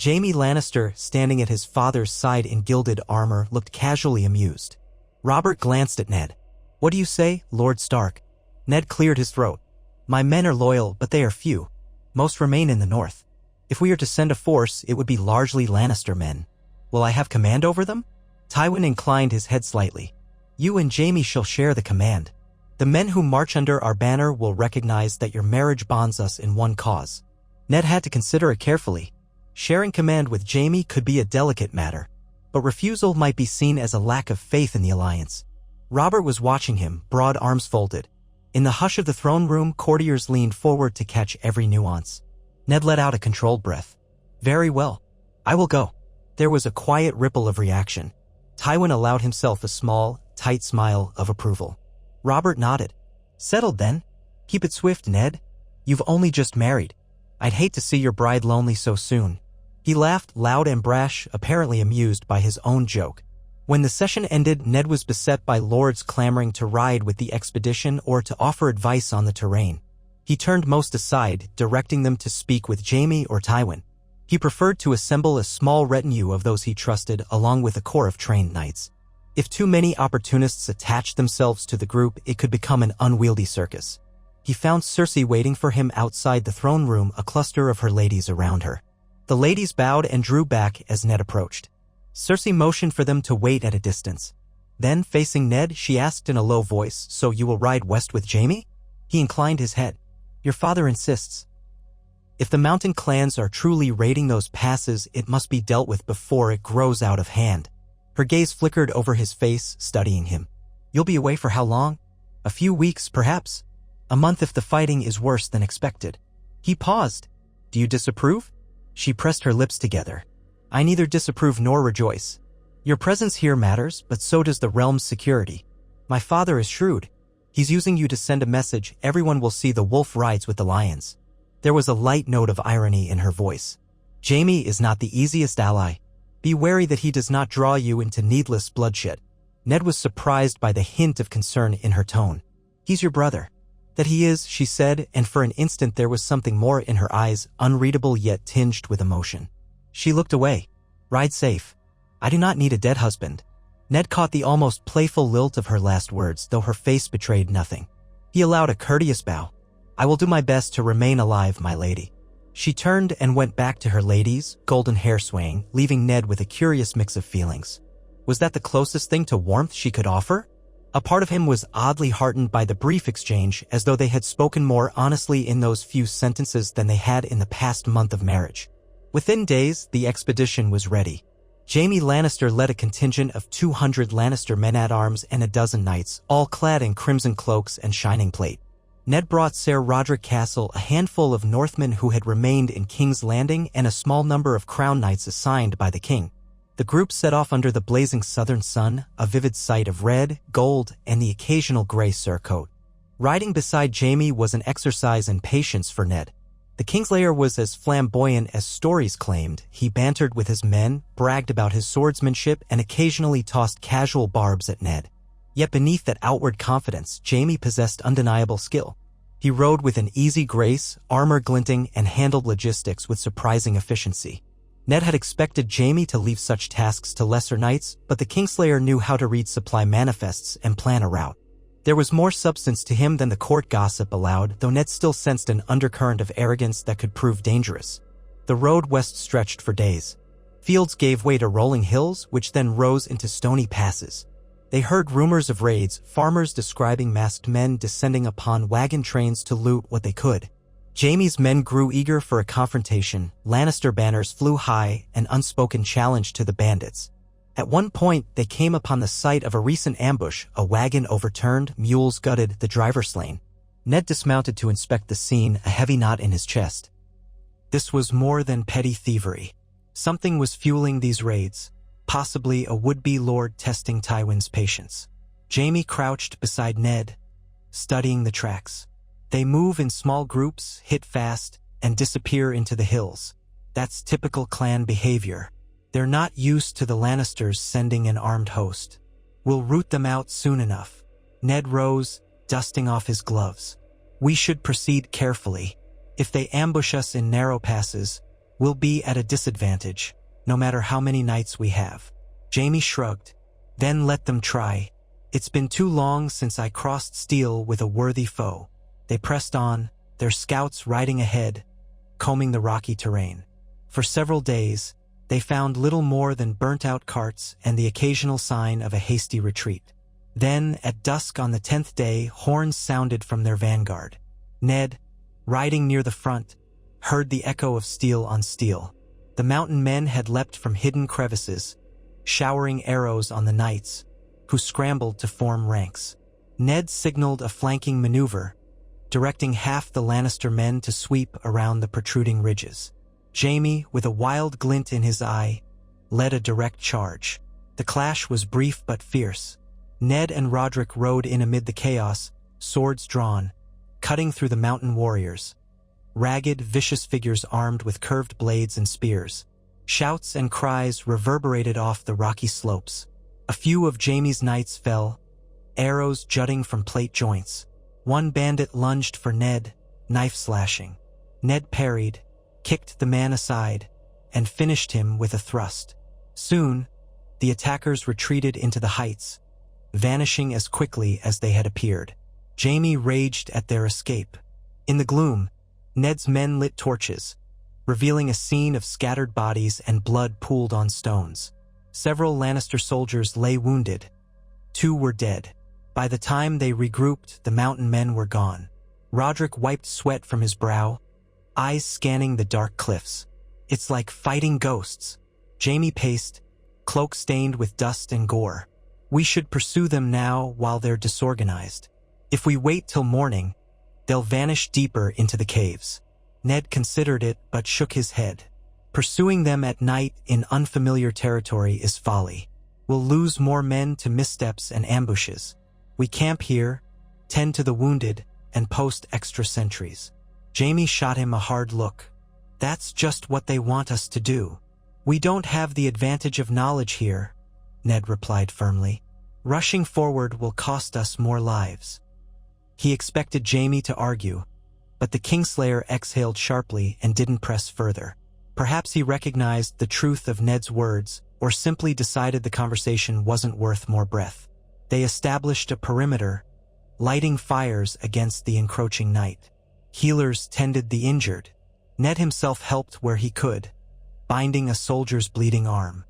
Speaker 1: Jaime Lannister, standing at his father's side in gilded armor, looked casually amused. Robert glanced at Ned. "What do you say, Lord Stark?" Ned cleared his throat. "My men are loyal, but they are few. Most remain in the north. If we are to send a force, it would be largely Lannister men. Will I have command over them?" Tywin inclined his head slightly. You and Jaime shall share the command. The men who march under our banner will recognize that your marriage bonds us in one cause. Ned had to consider it carefully. Sharing command with Jaime could be a delicate matter, but refusal might be seen as a lack of faith in the alliance. Robert was watching him, broad arms folded. In the hush of the throne room, courtiers leaned forward to catch every nuance. Ned let out a controlled breath. Very well. I will go. There was a quiet ripple of reaction. Tywin allowed himself a small, tight smile of approval. Robert nodded. Settled then? Keep it swift, Ned. You've only just married. I'd hate to see your bride lonely so soon. He laughed loud and brash, apparently amused by his own joke. When the session ended, Ned was beset by lords clamoring to ride with the expedition or to offer advice on the terrain. He turned most aside, directing them to speak with Jaime or Tywin. He preferred to assemble a small retinue of those he trusted along with a corps of trained knights. If too many opportunists attached themselves to the group, it could become an unwieldy circus. He found Cersei waiting for him outside the throne room, a cluster of her ladies around her. The ladies bowed and drew back as Ned approached. Cersei motioned for them to wait at a distance. Then, facing Ned, she asked in a low voice, "So you will ride west with Jaime?" He inclined his head. "Your father insists. If the mountain clans are truly raiding those passes, it must be dealt with before it grows out of hand." Her gaze flickered over his face, studying him. "You'll be away for how long? A few weeks, perhaps? A month if the fighting is worse than expected." He paused. "Do you disapprove?" She pressed her lips together. "I neither disapprove nor rejoice. Your presence here matters, but so does the realm's security. My father is shrewd. He's using you to send a message. Everyone will see the wolf rides with the lions." There was a light note of irony in her voice. "Jaime is not the easiest ally. Be wary that he does not draw you into needless bloodshed." Ned was surprised by the hint of concern in her tone. "He's your brother." "That he is," she said, and for an instant there was something more in her eyes, unreadable yet tinged with emotion. She looked away. "Ride safe. I do not need a dead husband." Ned caught the almost playful lilt of her last words, though her face betrayed nothing. He allowed a courteous bow. "I will do my best to remain alive, my lady." She turned and went back to her ladies, golden hair swaying, leaving Ned with a curious mix of feelings. Was that the closest thing to warmth she could offer? A part of him was oddly heartened by the brief exchange, as though they had spoken more honestly in those few sentences than they had in the past month of marriage. Within days, the expedition was ready. Jaime Lannister led a contingent of 200 Lannister men-at-arms and a dozen knights, all clad in crimson cloaks and shining plate. Ned brought Ser Roderick Castle a handful of Northmen who had remained in King's Landing and a small number of crown knights assigned by the king. The group set off under the blazing southern sun, a vivid sight of red, gold, and the occasional gray surcoat. Riding beside Jaime was an exercise in patience for Ned. The Kingslayer was as flamboyant as stories claimed. He bantered with his men, bragged about his swordsmanship, and occasionally tossed casual barbs at Ned. Yet beneath that outward confidence, Jaime possessed undeniable skill. He rode with an easy grace, armor glinting, and handled logistics with surprising efficiency. Ned had expected Jaime to leave such tasks to lesser knights, but the Kingslayer knew how to read supply manifests and plan a route. There was more substance to him than the court gossip allowed, though Ned still sensed an undercurrent of arrogance that could prove dangerous. The road west stretched for days. Fields gave way to rolling hills, which then rose into stony passes. They heard rumors of raids, farmers describing masked men descending upon wagon trains to loot what they could. Jaime's men grew eager for a confrontation. Lannister banners flew high, an unspoken challenge to the bandits. At one point, they came upon the site of a recent ambush, a wagon overturned, mules gutted, the driver slain. Ned dismounted to inspect the scene, a heavy knot in his chest. This was more than petty thievery. Something was fueling these raids, possibly a would-be lord testing Tywin's patience. Jaime crouched beside Ned, studying the tracks. They move in small groups, hit fast, and disappear into the hills. That's typical clan behavior. They're not used to the Lannisters sending an armed host. We'll root them out soon enough. Ned rose, dusting off his gloves. We should proceed carefully. If they ambush us in narrow passes, we'll be at a disadvantage, no matter how many knights we have. Jaime shrugged. Then let them try. It's been too long since I crossed steel with a worthy foe. They pressed on, their scouts riding ahead, combing the rocky terrain. For several days, they found little more than burnt-out carts and the occasional sign of a hasty retreat. Then, at dusk on the 10th day, horns sounded from their vanguard. Ned, riding near the front, heard the echo of steel on steel. The mountain men had leapt from hidden crevices, showering arrows on the knights, who scrambled to form ranks. Ned signaled a flanking maneuver, directing half the Lannister men to sweep around the protruding ridges. Jaime, with a wild glint in his eye, led a direct charge. The clash was brief but fierce. Ned and Roderick rode in amid the chaos, swords drawn, cutting through the mountain warriors. Ragged, vicious figures armed with curved blades and spears. Shouts and cries reverberated off the rocky slopes. A few of Jaime's knights fell, arrows jutting from plate joints. One bandit lunged for Ned, knife slashing. Ned parried, kicked the man aside, and finished him with a thrust. Soon, the attackers retreated into the heights, vanishing as quickly as they had appeared. Jaime raged at their escape. In the gloom, Ned's men lit torches, revealing a scene of scattered bodies and blood pooled on stones. Several Lannister soldiers lay wounded. 2 were dead. By the time they regrouped, the mountain men were gone. Roderick wiped sweat from his brow, eyes scanning the dark cliffs. "It's like fighting ghosts," Jaime paced, cloak stained with dust and gore. "We should pursue them now while they're disorganized. If we wait till morning, they'll vanish deeper into the caves." Ned considered it but shook his head. "Pursuing them at night in unfamiliar territory is folly. We'll lose more men to missteps and ambushes. We camp here, tend to the wounded, and post extra sentries." Jaime shot him a hard look. "That's just what they want us to do." "We don't have the advantage of knowledge here," Ned replied firmly. "Rushing forward will cost us more lives." He expected Jaime to argue, but the Kingslayer exhaled sharply and didn't press further. Perhaps he recognized the truth of Ned's words, or simply decided the conversation wasn't worth more breath. They established a perimeter, lighting fires against the encroaching night. Healers tended the injured. Ned himself helped where he could, binding a soldier's bleeding arm.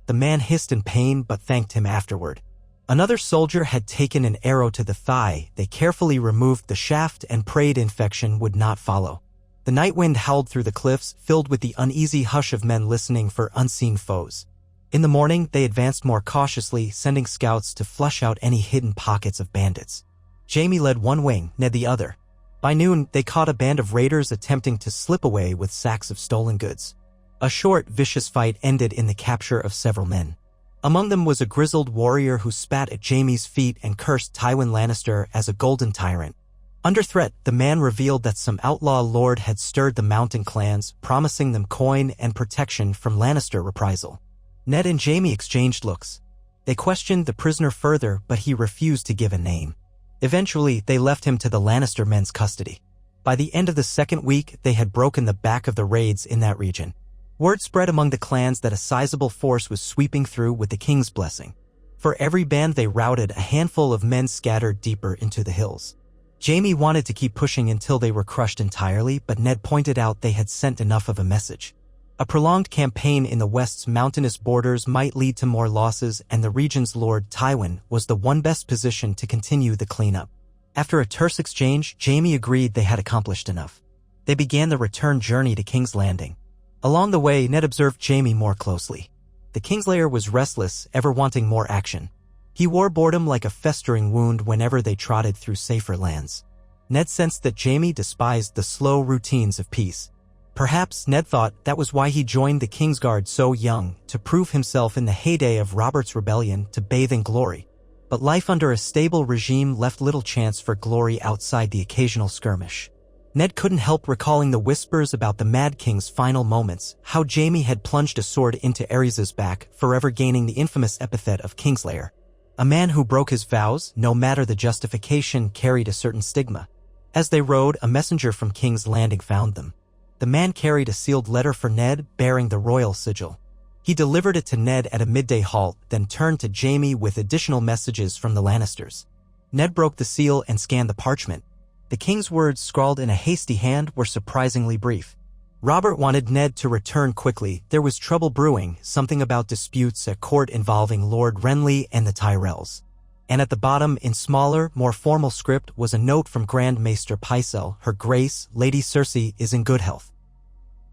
Speaker 1: The man hissed in pain but thanked him afterward. Another soldier had taken an arrow to the thigh. They carefully removed the shaft and prayed infection would not follow. The night wind howled through the cliffs, filled with the uneasy hush of men listening for unseen foes. In the morning, they advanced more cautiously, sending scouts to flush out any hidden pockets of bandits. Jaime led one wing, Ned the other. By noon, they caught a band of raiders attempting to slip away with sacks of stolen goods. A short, vicious fight ended in the capture of several men. Among them was a grizzled warrior who spat at Jaime's feet and cursed Tywin Lannister as a golden tyrant. Under threat, the man revealed that some outlaw lord had stirred the mountain clans, promising them coin and protection from Lannister reprisal. Ned and Jaime exchanged looks. They questioned the prisoner further, but he refused to give a name. Eventually, they left him to the Lannister men's custody. By the end of the second week, they had broken the back of the raids in that region. Word spread among the clans that a sizable force was sweeping through with the king's blessing. For every band they routed, a handful of men scattered deeper into the hills. Jaime wanted to keep pushing until they were crushed entirely, but Ned pointed out they had sent enough of a message. A prolonged campaign in the West's mountainous borders might lead to more losses, and the region's Lord Tywin was the one best positioned to continue the cleanup. After a terse exchange, Jaime agreed they had accomplished enough. They began the return journey to King's Landing. Along the way, Ned observed Jaime more closely. The Kingslayer was restless, ever wanting more action. He wore boredom like a festering wound whenever they trotted through safer lands. Ned sensed that Jaime despised the slow routines of peace. Perhaps Ned thought that was why he joined the Kingsguard so young, to prove himself in the heyday of Robert's rebellion, to bathe in glory. But life under a stable regime left little chance for glory outside the occasional skirmish. Ned couldn't help recalling the whispers about the Mad King's final moments, how Jaime had plunged a sword into Aerys's back, forever gaining the infamous epithet of Kingslayer. A man who broke his vows, no matter the justification, carried a certain stigma. As they rode, a messenger from King's Landing found them. The man carried a sealed letter for Ned, bearing the royal sigil. He delivered it to Ned at a midday halt, then turned to Jaime with additional messages from the Lannisters. Ned broke the seal and scanned the parchment. The king's words, scrawled in a hasty hand, were surprisingly brief. Robert wanted Ned to return quickly. There was trouble brewing, something about disputes at court involving Lord Renly and the Tyrells. And at the bottom, in smaller, more formal script, was a note from Grand Maester Pycelle: Her Grace, Lady Cersei, is in good health.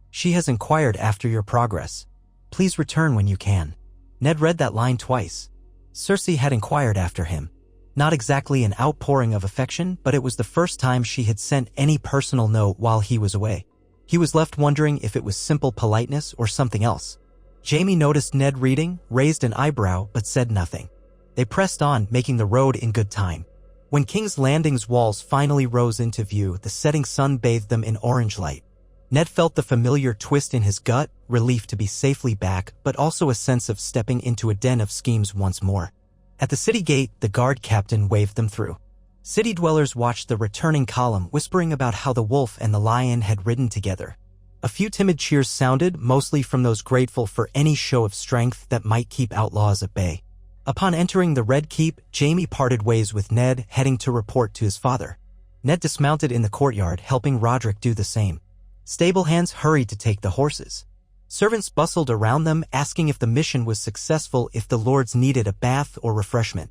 Speaker 1: She has inquired after your progress. Please return when you can. Ned read that line twice. Cersei had inquired after him. Not exactly an outpouring of affection, but it was the first time she had sent any personal note while he was away. He was left wondering if it was simple politeness or something else. Jaime noticed Ned reading, raised an eyebrow, but said nothing. They pressed on, making the road in good time. When King's Landing's walls finally rose into view, the setting sun bathed them in orange light. Ned felt the familiar twist in his gut, relief to be safely back, but also a sense of stepping into a den of schemes once more. At the city gate, the guard captain waved them through. City dwellers watched the returning column, whispering about how the wolf and the lion had ridden together. A few timid cheers sounded, mostly from those grateful for any show of strength that might keep outlaws at bay. Upon entering the Red Keep, Jaime parted ways with Ned, heading to report to his father. Ned dismounted in the courtyard, helping Roderick do the same. Stable hands hurried to take the horses. Servants bustled around them, asking if the mission was successful, if the lords needed a bath or refreshment.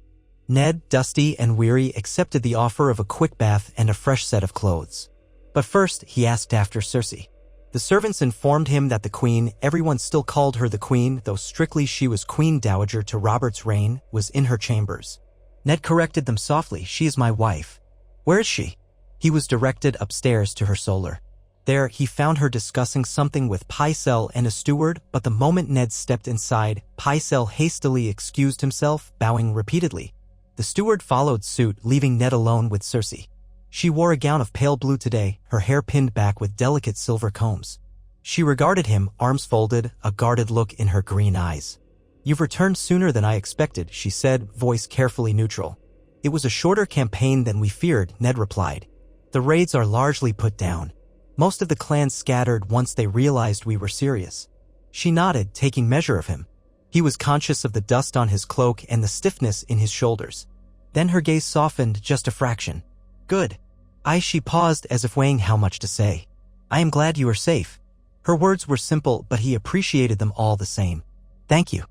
Speaker 1: Ned, dusty and weary, accepted the offer of a quick bath and a fresh set of clothes. But first, he asked after Cersei. The servants informed him that the Queen, everyone still called her the Queen, though strictly she was Queen Dowager to Robert's reign, was in her chambers. Ned corrected them softly: "She is my wife." "Where is she?" He was directed upstairs to her solar. There, he found her discussing something with Pycelle and a steward, but the moment Ned stepped inside, Pycelle hastily excused himself, bowing repeatedly. The steward followed suit, leaving Ned alone with Cersei. She wore a gown of pale blue today, her hair pinned back with delicate silver combs. She regarded him, arms folded, a guarded look in her green eyes. "You've returned sooner than I expected," she said, voice carefully neutral. "It was a shorter campaign than we feared," Ned replied. "The raids are largely put down. Most of the clans scattered once they realized we were serious." She nodded, taking measure of him. He was conscious of the dust on his cloak and the stiffness in his shoulders. Then her gaze softened just a fraction. "Good." She paused as if weighing how much to say. "I am glad you are safe." Her words were simple, but he appreciated them all the same. "Thank you.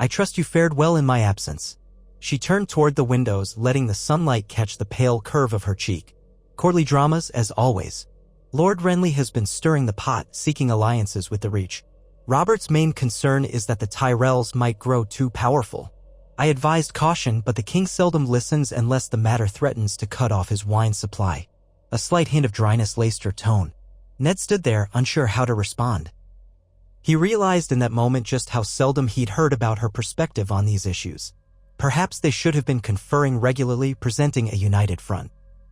Speaker 1: I trust you fared well in my absence." She turned toward the windows, letting the sunlight catch the pale curve of her cheek. "Courtly dramas, as always. Lord Renly has been stirring the pot, seeking alliances with the Reach. Robert's main concern is that the Tyrells might grow too powerful. I advised caution, but the king seldom listens unless the matter threatens to cut off his wine supply." A slight hint of dryness laced her tone. Ned stood there, unsure how to respond. He realized in that moment just how seldom he'd heard about her perspective on these issues. Perhaps they should have been conferring regularly, presenting a united front.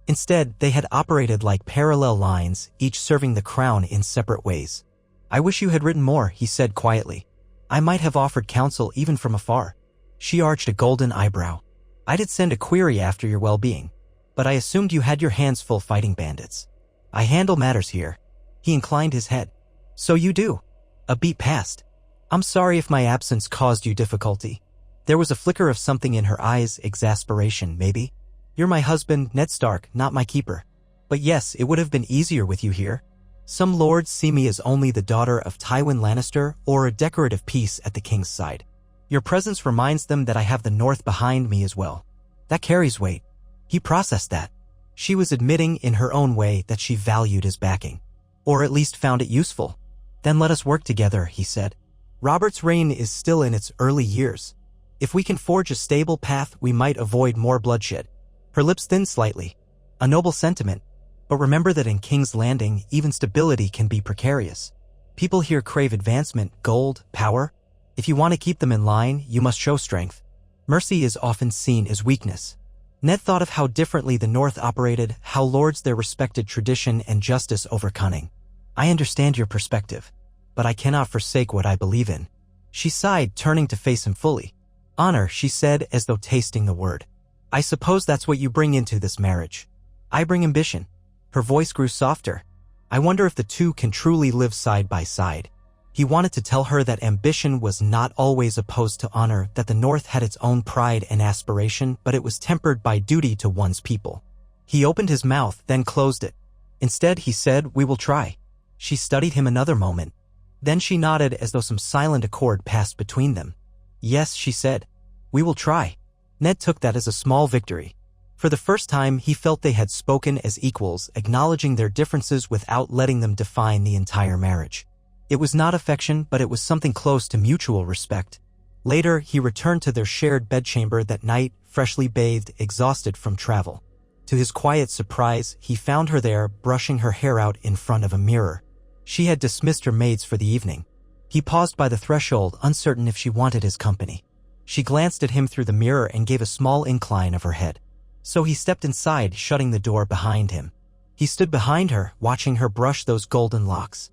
Speaker 1: Instead, they had operated like parallel lines, each serving the crown in separate ways. "I wish you had written more," he said quietly. "I might have offered counsel even from afar." She arched a golden eyebrow. "I did send a query after your well-being, but I assumed you had your hands full fighting bandits. I handle matters here." He inclined his head. "So you do." A beat passed. "I'm sorry if my absence caused you difficulty." There was a flicker of something in her eyes, exasperation, maybe. "You're my husband, Ned Stark, not my keeper. But yes, it would have been easier with you here. Some lords see me as only the daughter of Tywin Lannister or a decorative piece at the king's side. Your presence reminds them that I have the North behind me as well. That carries weight." He processed that. She was admitting in her own way that she valued his backing. Or at least found it useful. "Then let us work together," he said. "Robert's reign is still in its early years. If we can forge a stable path, we might avoid more bloodshed." Her lips thinned slightly. "A noble sentiment. But remember that in King's Landing, even stability can be precarious. People here crave advancement, gold, power. If you want to keep them in line, you must show strength. Mercy is often seen as weakness." Ned thought of how differently the North operated, how lords there respected tradition and justice over cunning. "I understand your perspective, but I cannot forsake what I believe in." She sighed, turning to face him fully. "Honor," she said, as though tasting the word. "I suppose that's what you bring into this marriage." "I bring ambition." Her voice grew softer. "I wonder if the two can truly live side by side." He wanted to tell her that ambition was not always opposed to honor, that the North had its own pride and aspiration, but it was tempered by duty to one's people. He opened his mouth, then closed it. Instead, he said, "We will try." She studied him another moment. Then she nodded as though some silent accord passed between them. "Yes," she said. "We will try." Ned took that as a small victory. For the first time, he felt they had spoken as equals, acknowledging their differences without letting them define the entire marriage. It was not affection, but it was something close to mutual respect. Later, he returned to their shared bedchamber that night, freshly bathed, exhausted from travel. To his quiet surprise, he found her there, brushing her hair out in front of a mirror. She had dismissed her maids for the evening. He paused by the threshold, uncertain if she wanted his company. She glanced at him through the mirror and gave a small incline of her head. So he stepped inside, shutting the door behind him. He stood behind her, watching her brush those golden locks.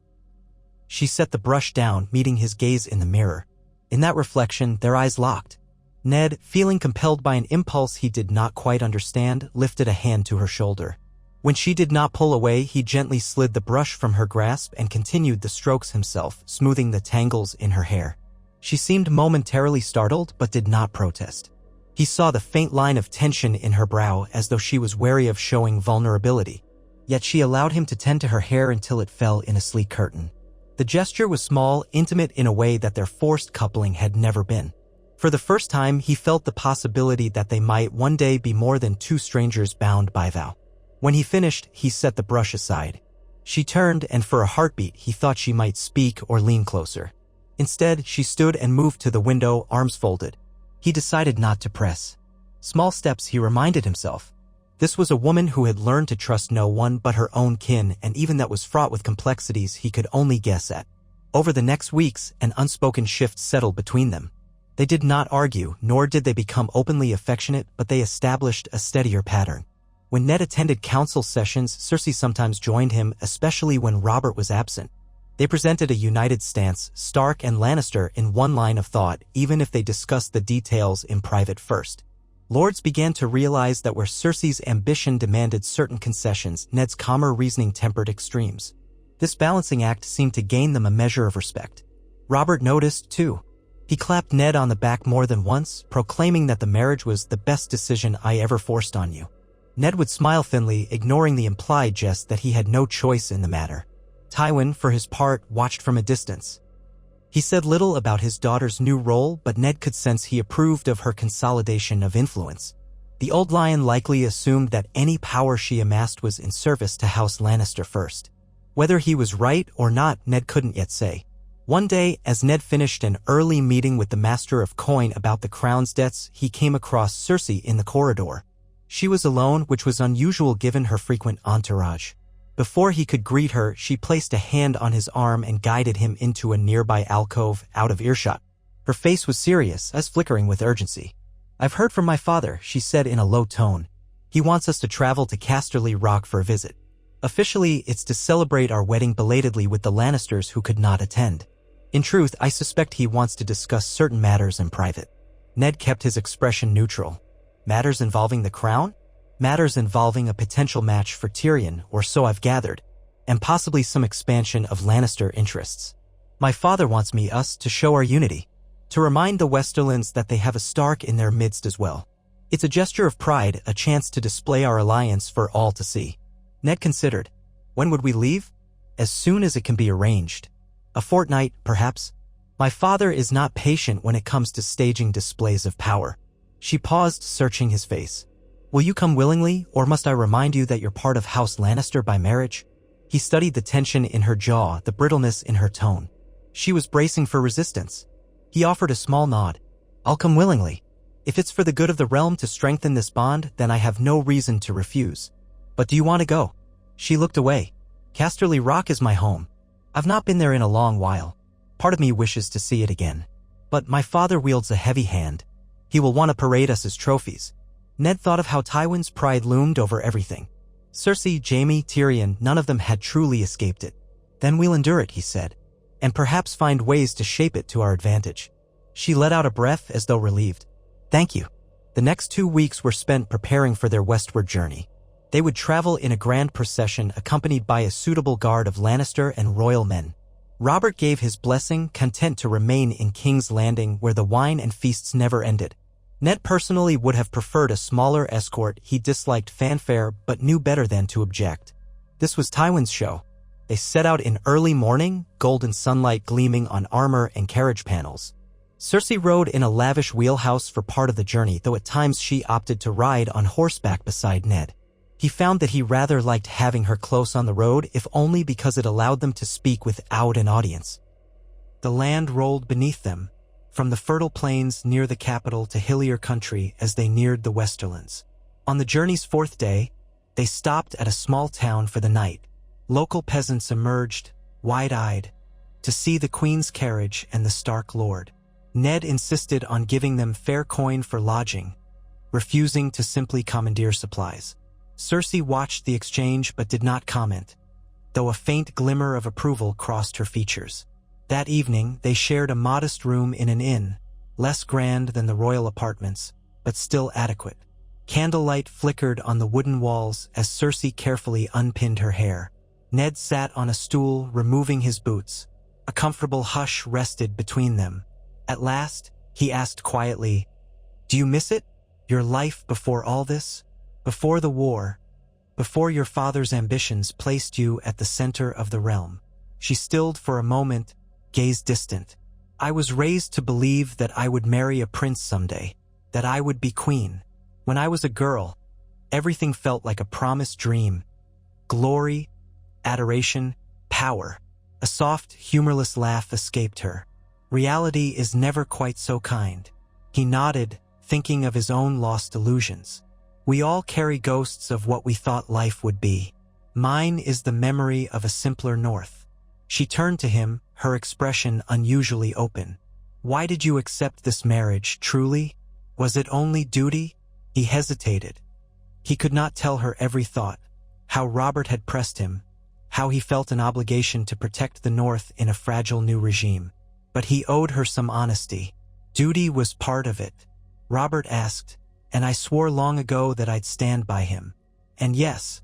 Speaker 1: She set the brush down, meeting his gaze in the mirror. In that reflection, their eyes locked. Ned, feeling compelled by an impulse he did not quite understand, lifted a hand to her shoulder. When she did not pull away, he gently slid the brush from her grasp and continued the strokes himself, smoothing the tangles in her hair. She seemed momentarily startled, but did not protest. He saw the faint line of tension in her brow, as though she was wary of showing vulnerability. Yet she allowed him to tend to her hair until it fell in a sleek curtain. The gesture was small, intimate in a way that their forced coupling had never been. For the first time, he felt the possibility that they might one day be more than two strangers bound by vow. When he finished, he set the brush aside. She turned, and for a heartbeat, he thought she might speak or lean closer. Instead, she stood and moved to the window, arms folded. He decided not to press. Small steps, he reminded himself. This was a woman who had learned to trust no one but her own kin, and even that was fraught with complexities he could only guess at. Over the next weeks, an unspoken shift settled between them. They did not argue, nor did they become openly affectionate, but they established a steadier pattern. When Ned attended council sessions, Cersei sometimes joined him, especially when Robert was absent. They presented a united stance, Stark and Lannister, in one line of thought, even if they discussed the details in private first. Lords began to realize that where Cersei's ambition demanded certain concessions, Ned's calmer reasoning tempered extremes. This balancing act seemed to gain them a measure of respect. Robert noticed, too. He clapped Ned on the back more than once, proclaiming that the marriage was the best decision I ever forced on you. Ned would smile thinly, ignoring the implied jest that he had no choice in the matter. Tywin, for his part, watched from a distance. He said little about his daughter's new role, but Ned could sense he approved of her consolidation of influence. The old lion likely assumed that any power she amassed was in service to House Lannister first. Whether he was right or not, Ned couldn't yet say. One day, as Ned finished an early meeting with the Master of Coin about the crown's debts, he came across Cersei in the corridor. She was alone, which was unusual given her frequent entourage. Before he could greet her, she placed a hand on his arm and guided him into a nearby alcove, out of earshot. Her face was serious, as flickering with urgency. "I've heard from my father," she said in a low tone. "He wants us to travel to Casterly Rock for a visit. Officially, it's to celebrate our wedding belatedly with the Lannisters who could not attend. In truth, I suspect he wants to discuss certain matters in private." Ned kept his expression neutral. Matters involving the crown? Matters involving a potential match for Tyrion, or so I've gathered, and possibly some expansion of Lannister interests. My father wants us to show our unity, to remind the Westerlands that they have a Stark in their midst as well. It's a gesture of pride, a chance to display our alliance for all to see. Ned considered. When would we leave? As soon as it can be arranged. A fortnight, perhaps. My father is not patient when it comes to staging displays of power. She paused, searching his face. Will you come willingly, or must I remind you that you're part of House Lannister by marriage? He studied the tension in her jaw, the brittleness in her tone. She was bracing for resistance. He offered a small nod. I'll come willingly. If it's for the good of the realm to strengthen this bond, then I have no reason to refuse. But do you want to go? She looked away. Casterly Rock is my home. I've not been there in a long while. Part of me wishes to see it again. But my father wields a heavy hand. He will want to parade us as trophies. Ned thought of how Tywin's pride loomed over everything. Cersei, Jaime, Tyrion, none of them had truly escaped it. Then we'll endure it, he said, and perhaps find ways to shape it to our advantage. She let out a breath as though relieved. Thank you. The next 2 weeks were spent preparing for their westward journey. They would travel in a grand procession accompanied by a suitable guard of Lannister and royal men. Robert gave his blessing, content to remain in King's Landing where the wine and feasts never ended. Ned personally would have preferred a smaller escort. He disliked fanfare but knew better than to object. This was Tywin's show. They set out in early morning, golden sunlight gleaming on armor and carriage panels. Cersei rode in a lavish wheelhouse for part of the journey, though at times she opted to ride on horseback beside Ned. He found that he rather liked having her close on the road, if only because it allowed them to speak without an audience. The land rolled beneath them, from the fertile plains near the capital to hillier country as they neared the Westerlands. On the journey's fourth day, they stopped at a small town for the night. Local peasants emerged, wide-eyed, to see the Queen's carriage and the Stark Lord. Ned insisted on giving them fair coin for lodging, refusing to simply commandeer supplies. Cersei watched the exchange but did not comment, though a faint glimmer of approval crossed her features. That evening, they shared a modest room in an inn, less grand than the royal apartments, but still adequate. Candlelight flickered on the wooden walls as Cersei carefully unpinned her hair. Ned sat on a stool, removing his boots. A comfortable hush rested between them. At last, he asked quietly, "Do you miss it? Your life before all this? Before the war? Before your father's ambitions placed you at the center of the realm?" She stilled for a moment, gaze distant. "I was raised to believe that I would marry a prince someday, that I would be queen. When I was a girl, everything felt like a promised dream. Glory, adoration, power." A soft, humorless laugh escaped her. "Reality is never quite so kind." He nodded, thinking of his own lost illusions. "We all carry ghosts of what we thought life would be. Mine is the memory of a simpler North." She turned to him, her expression unusually open. "Why did you accept this marriage, truly? Was it only duty?" He hesitated. He could not tell her every thought, how Robert had pressed him, how he felt an obligation to protect the North in a fragile new regime. But he owed her some honesty. Duty was part of it. Robert asked, "And I swore long ago that I'd stand by him. And yes,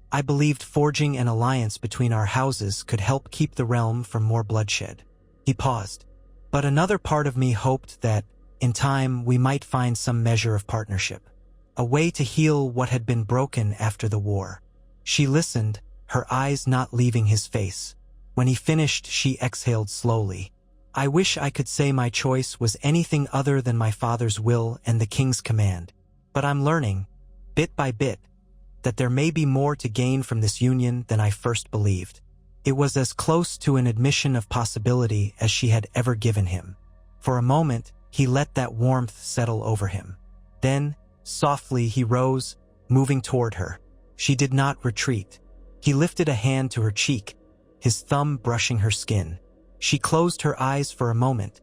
Speaker 1: I believed forging an alliance between our houses could help keep the realm from more bloodshed." He paused. "But another part of me hoped that, in time, we might find some measure of partnership. A way to heal what had been broken after the war." She listened, her eyes not leaving his face. When he finished, she exhaled slowly. "I wish I could say my choice was anything other than my father's will and the king's command. But I'm learning, bit by bit, that there may be more to gain from this union than I first believed." It was as close to an admission of possibility as she had ever given him. For a moment, he let that warmth settle over him. Then, softly, he rose, moving toward her. She did not retreat. He lifted a hand to her cheek, his thumb brushing her skin. She closed her eyes for a moment,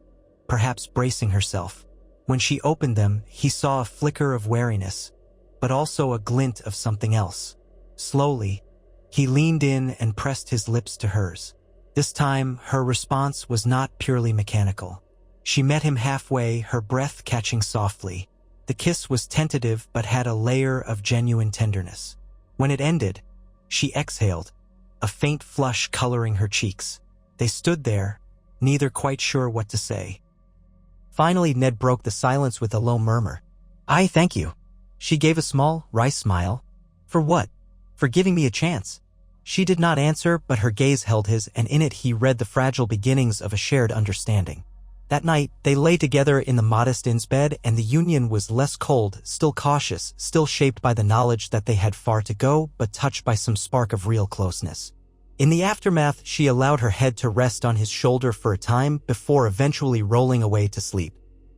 Speaker 1: perhaps bracing herself. When she opened them, he saw a flicker of wariness, but also a glint of something else. Slowly, he leaned in and pressed his lips to hers. This time, her response was not purely mechanical. She met him halfway, her breath catching softly. The kiss was tentative but had a layer of genuine tenderness. When it ended, she exhaled, a faint flush coloring her cheeks. They stood there, neither quite sure what to say. Finally, Ned broke the silence with a low murmur. "I thank you." She gave a small, wry smile. "For what?" "For giving me a chance." She did not answer, but her gaze held his, and in it he read the fragile beginnings of a shared understanding. That night, they lay together in the modest inn's bed, and the union was less cold, still cautious, still shaped by the knowledge that they had far to go, but touched by some spark of real closeness. In the aftermath, she allowed her head to rest on his shoulder for a time before eventually rolling away to sleep.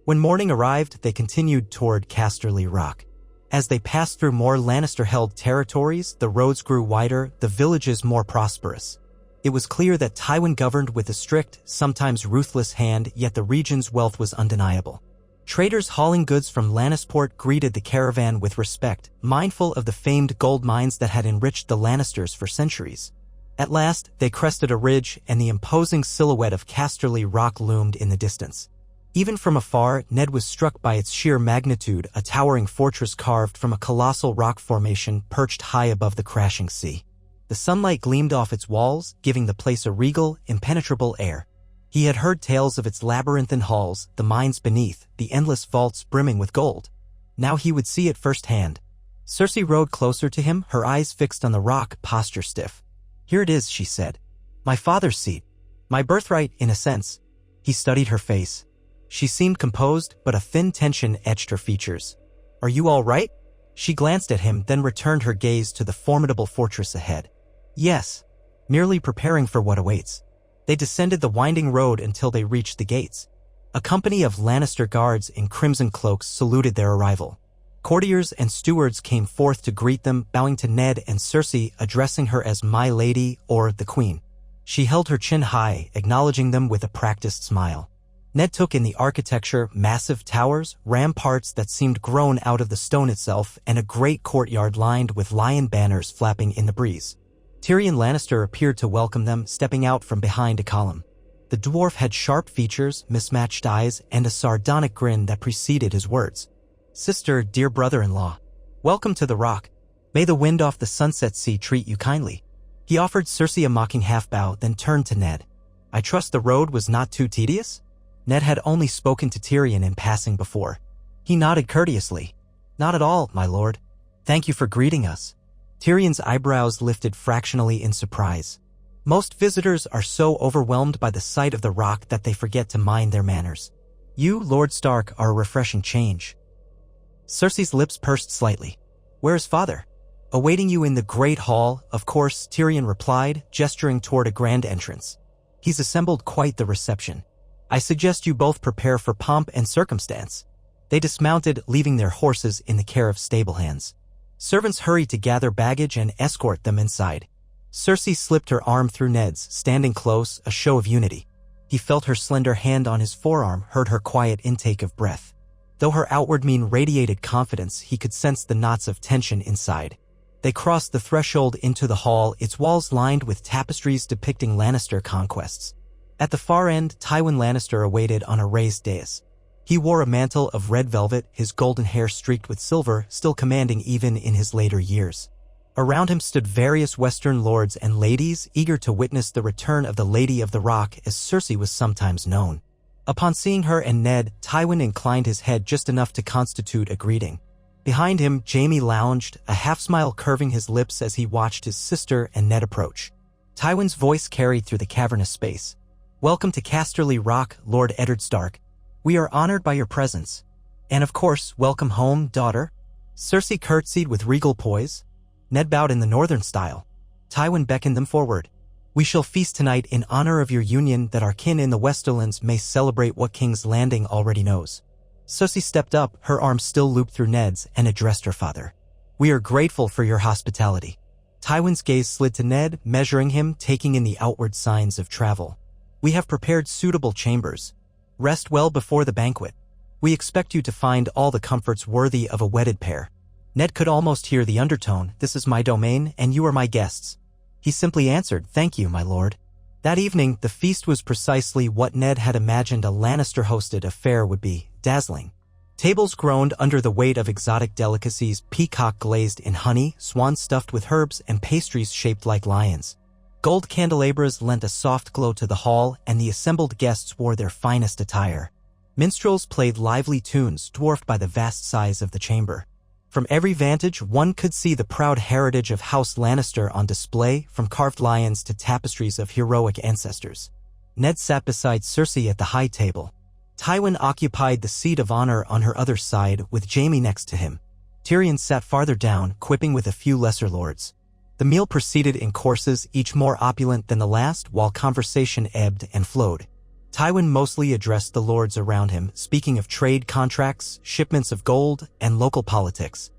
Speaker 1: When morning arrived, they continued toward Casterly Rock. As they passed through more Lannister-held territories, the roads grew wider, the villages more prosperous. It was clear that Tywin governed with a strict, sometimes ruthless hand, yet the region's wealth was undeniable. Traders hauling goods from Lannisport greeted the caravan with respect, mindful of the famed gold mines that had enriched the Lannisters for centuries. At last, they crested a ridge, and the imposing silhouette of Casterly Rock loomed in the distance. Even from afar, Ned was struck by its sheer magnitude, a towering fortress carved from a colossal rock formation perched high above the crashing sea. The sunlight gleamed off its walls, giving the place a regal, impenetrable air. He had heard tales of its labyrinthine halls, the mines beneath, the endless vaults brimming with gold. Now he would see it firsthand. Cersei rode closer to him, her eyes fixed on the rock, posture stiff. "Here it is," she said. "My father's seat. My birthright, in a sense." He studied her face. She seemed composed, but a thin tension etched her features. "Are you all right?" She glanced at him, then returned her gaze to the formidable fortress ahead. "Yes, merely preparing for what awaits." They descended the winding road until they reached the gates. A company of Lannister guards in crimson cloaks saluted their arrival. Courtiers and stewards came forth to greet them, bowing to Ned and Cersei, addressing her as "my lady" or "the queen." She held her chin high, acknowledging them with a practiced smile. Ned took in the architecture, massive towers, ramparts that seemed grown out of the stone itself, and a great courtyard lined with lion banners flapping in the breeze. Tyrion Lannister appeared to welcome them, stepping out from behind a column. The dwarf had sharp features, mismatched eyes, and a sardonic grin that preceded his words. "Sister, dear brother-in-law, welcome to the Rock. May the wind off the Sunset Sea treat you kindly." He offered Cersei a mocking half-bow, then turned to Ned. "I trust the road was not too tedious?" Ned had only spoken to Tyrion in passing before. He nodded courteously. "Not at all, my lord. Thank you for greeting us." Tyrion's eyebrows lifted fractionally in surprise. Most visitors are so overwhelmed by the sight of the Rock that they forget to mind their manners. "You, Lord Stark, are a refreshing change." Cersei's lips pursed slightly. "Where is father?" "Awaiting you in the great hall, of course," Tyrion replied, gesturing toward a grand entrance. "He's assembled quite the reception. I suggest you both prepare for pomp and circumstance." They dismounted, leaving their horses in the care of stable hands. Servants hurried to gather baggage and escort them inside. Cersei slipped her arm through Ned's, standing close, a show of unity. He felt her slender hand on his forearm, heard her quiet intake of breath. Though her outward mien radiated confidence, he could sense the knots of tension inside. They crossed the threshold into the hall, its walls lined with tapestries depicting Lannister conquests. At the far end, Tywin Lannister awaited on a raised dais. He wore a mantle of red velvet, his golden hair streaked with silver, still commanding even in his later years. Around him stood various Western lords and ladies, eager to witness the return of the Lady of the Rock, as Cersei was sometimes known. Upon seeing her and Ned, Tywin inclined his head just enough to constitute a greeting. Behind him, Jaime lounged, a half-smile curving his lips as he watched his sister and Ned approach. Tywin's voice carried through the cavernous space. "Welcome to Casterly Rock, Lord Eddard Stark. We are honored by your presence. And of course, welcome home, daughter." Cersei curtsied with regal poise. Ned bowed in the northern style. Tywin beckoned them forward. "We shall feast tonight in honor of your union, that our kin in the Westerlands may celebrate what King's Landing already knows." Cersei stepped up, her arm still looped through Ned's, and addressed her father. "We are grateful for your hospitality." Tywin's gaze slid to Ned, measuring him, taking in the outward signs of travel. "We have prepared suitable chambers. Rest well before the banquet. We expect you to find all the comforts worthy of a wedded pair." Ned could almost hear the undertone. "This is my domain, and you are my guests." He simply answered, "Thank you, my lord." That evening, the feast was precisely what Ned had imagined a Lannister-hosted affair would be, dazzling. Tables groaned under the weight of exotic delicacies, peacock glazed in honey, swan stuffed with herbs, and pastries shaped like lions. Gold candelabras lent a soft glow to the hall, and the assembled guests wore their finest attire. Minstrels played lively tunes, dwarfed by the vast size of the chamber. From every vantage, one could see the proud heritage of House Lannister on display, from carved lions to tapestries of heroic ancestors. Ned sat beside Cersei at the high table. Tywin occupied the seat of honor on her other side, with Jaime next to him. Tyrion sat farther down, quipping with a few lesser lords. The meal proceeded in courses, each more opulent than the last, while conversation ebbed and flowed. Tywin mostly addressed the lords around him, speaking of trade contracts, shipments of gold, and local politics.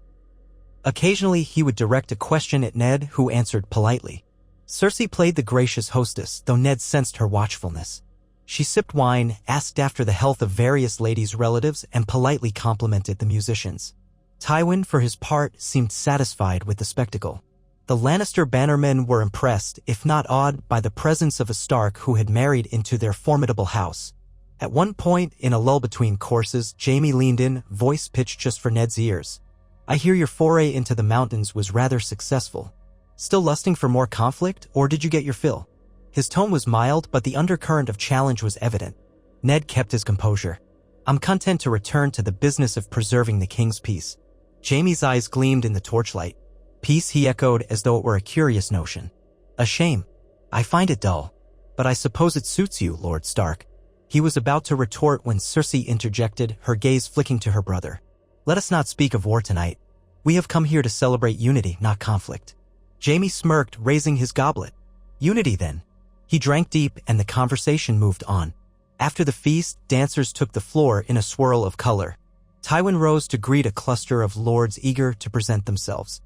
Speaker 1: Occasionally, he would direct a question at Ned, who answered politely. Cersei played the gracious hostess, though Ned sensed her watchfulness. She sipped wine, asked after the health of various ladies' relatives, and politely complimented the musicians. Tywin, for his part, seemed satisfied with the spectacle. The Lannister bannermen were impressed, if not awed, by the presence of a Stark who had married into their formidable house. At one point, in a lull between courses, Jaime leaned in, voice pitched just for Ned's ears. "I hear your foray into the mountains was rather successful. Still lusting for more conflict, or did you get your fill?" His tone was mild, but the undercurrent of challenge was evident. Ned kept his composure. "I'm content to return to the business of preserving the king's peace." Jaime's eyes gleamed in the torchlight. "Peace," he echoed, as though it were a curious notion. "A shame. I find it dull. But I suppose it suits you, Lord Stark." He was about to retort when Cersei interjected, her gaze flicking to her brother. Let us not speak of war tonight. We have come here to celebrate unity, not conflict. Jaime smirked, raising his goblet. Unity, then. He drank deep, and the conversation moved on. After the feast, dancers took the floor in a swirl of color. Tywin rose to greet a cluster of lords eager to present themselves.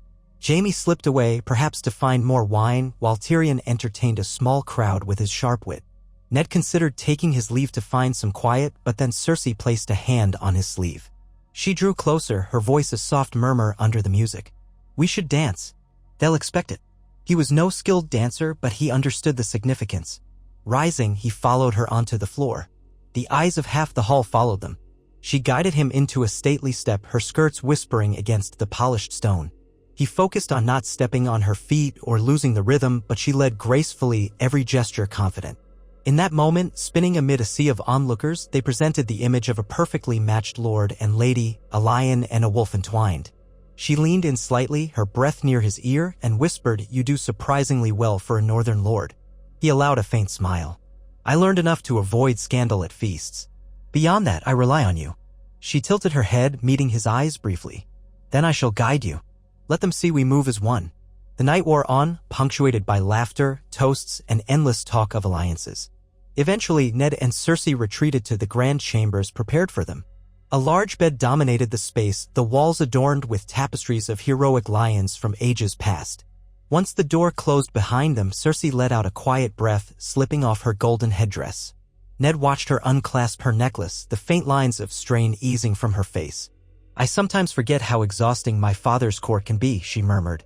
Speaker 1: Jaime slipped away, perhaps to find more wine, while Tyrion entertained a small crowd with his sharp wit. Ned considered taking his leave to find some quiet, but then Cersei placed a hand on his sleeve. She drew closer, her voice a soft murmur under the music. We should dance. They'll expect it. He was no skilled dancer, but he understood the significance. Rising, he followed her onto the floor. The eyes of half the hall followed them. She guided him into a stately step, her skirts whispering against the polished stone. He focused on not stepping on her feet or losing the rhythm, but she led gracefully, every gesture confident. In that moment, spinning amid a sea of onlookers, they presented the image of a perfectly matched lord and lady, a lion and a wolf entwined. She leaned in slightly, her breath near his ear, and whispered, "You do surprisingly well for a northern lord." He allowed a faint smile. I learned enough to avoid scandal at feasts. Beyond that, I rely on you. She tilted her head, meeting his eyes briefly. Then I shall guide you. Let them see we move as one. The night wore on, punctuated by laughter, toasts, and endless talk of alliances. Eventually, Ned and Cersei retreated to the grand chambers prepared for them. A large bed dominated the space, the walls adorned with tapestries of heroic lions from ages past. Once the door closed behind them, Cersei let out a quiet breath, slipping off her golden headdress. Ned watched her unclasp her necklace, the faint lines of strain easing from her face. I sometimes forget how exhausting my father's court can be, she murmured.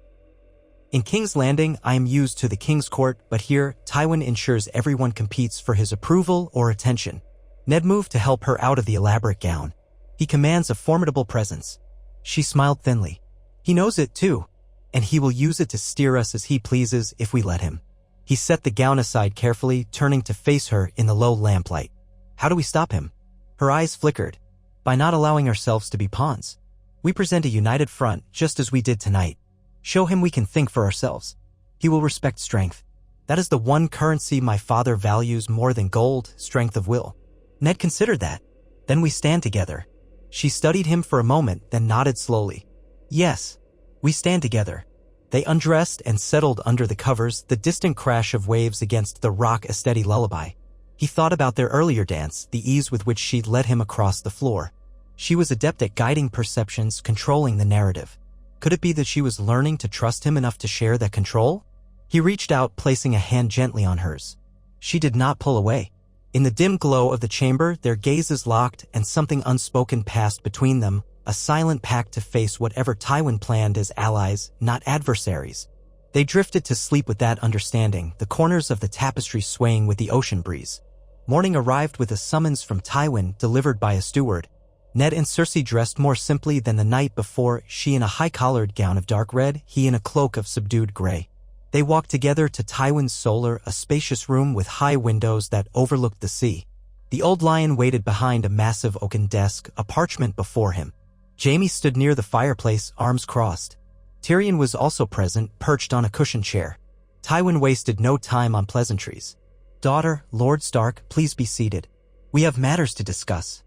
Speaker 1: In King's Landing, I am used to the King's Court, but here, Tywin ensures everyone competes for his approval or attention. Ned moved to help her out of the elaborate gown. He commands a formidable presence. She smiled thinly. He knows it too, and he will use it to steer us as he pleases if we let him. He set the gown aside carefully, turning to face her in the low lamplight. How do we stop him? Her eyes flickered. By not allowing ourselves to be pawns. We present a united front, just as we did tonight. Show him we can think for ourselves. He will respect strength. That is the one currency my father values more than gold, strength of will. Ned considered that. Then we stand together. She studied him for a moment, then nodded slowly. Yes, we stand together. They undressed and settled under the covers, the distant crash of waves against the rock a steady lullaby. He thought about their earlier dance, the ease with which she'd led him across the floor. She was adept at guiding perceptions, controlling the narrative. Could it be that she was learning to trust him enough to share that control? He reached out, placing a hand gently on hers. She did not pull away. In the dim glow of the chamber, their gazes locked and something unspoken passed between them, a silent pact to face whatever Tywin planned as allies, not adversaries. They drifted to sleep with that understanding, the corners of the tapestry swaying with the ocean breeze. Morning arrived with a summons from Tywin delivered by a steward. Ned and Cersei dressed more simply than the night before, she in a high-collared gown of dark red, he in a cloak of subdued gray. They walked together to Tywin's solar, a spacious room with high windows that overlooked the sea. The old lion waited behind a massive oaken desk, a parchment before him. Jaime stood near the fireplace, arms crossed. Tyrion was also present, perched on a cushioned chair. Tywin wasted no time on pleasantries. Daughter, Lord Stark, please be seated. We have matters to discuss.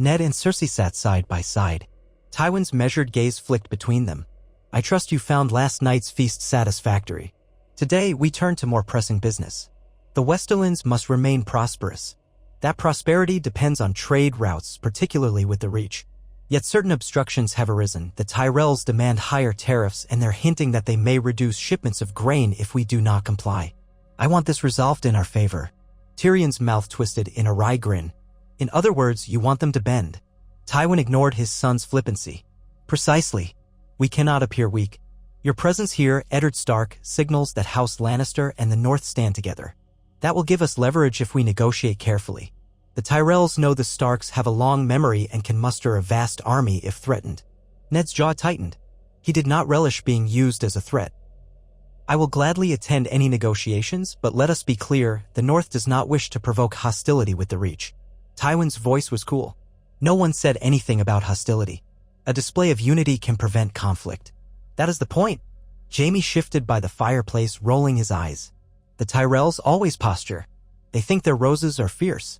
Speaker 1: Ned and Cersei sat side by side. Tywin's measured gaze flicked between them. I trust you found last night's feast satisfactory. Today, we turn to more pressing business. The Westerlands must remain prosperous. That prosperity depends on trade routes, particularly with the Reach. Yet certain obstructions have arisen. The Tyrells demand higher tariffs, and they're hinting that they may reduce shipments of grain if we do not comply. I want this resolved in our favor. Tyrion's mouth twisted in a wry grin. In other words, you want them to bend. Tywin ignored his son's flippancy. Precisely. We cannot appear weak. Your presence here, Eddard Stark, signals that House Lannister and the North stand together. That will give us leverage if we negotiate carefully. The Tyrells know the Starks have a long memory and can muster a vast army if threatened. Ned's jaw tightened. He did not relish being used as a threat. I will gladly attend any negotiations, but let us be clear, the North does not wish to provoke hostility with the Reach. Tywin's voice was cool. No one said anything about hostility. A display of unity can prevent conflict. That is the point. Jaime shifted by the fireplace, rolling his eyes. The Tyrells always posture. They think their roses are fierce.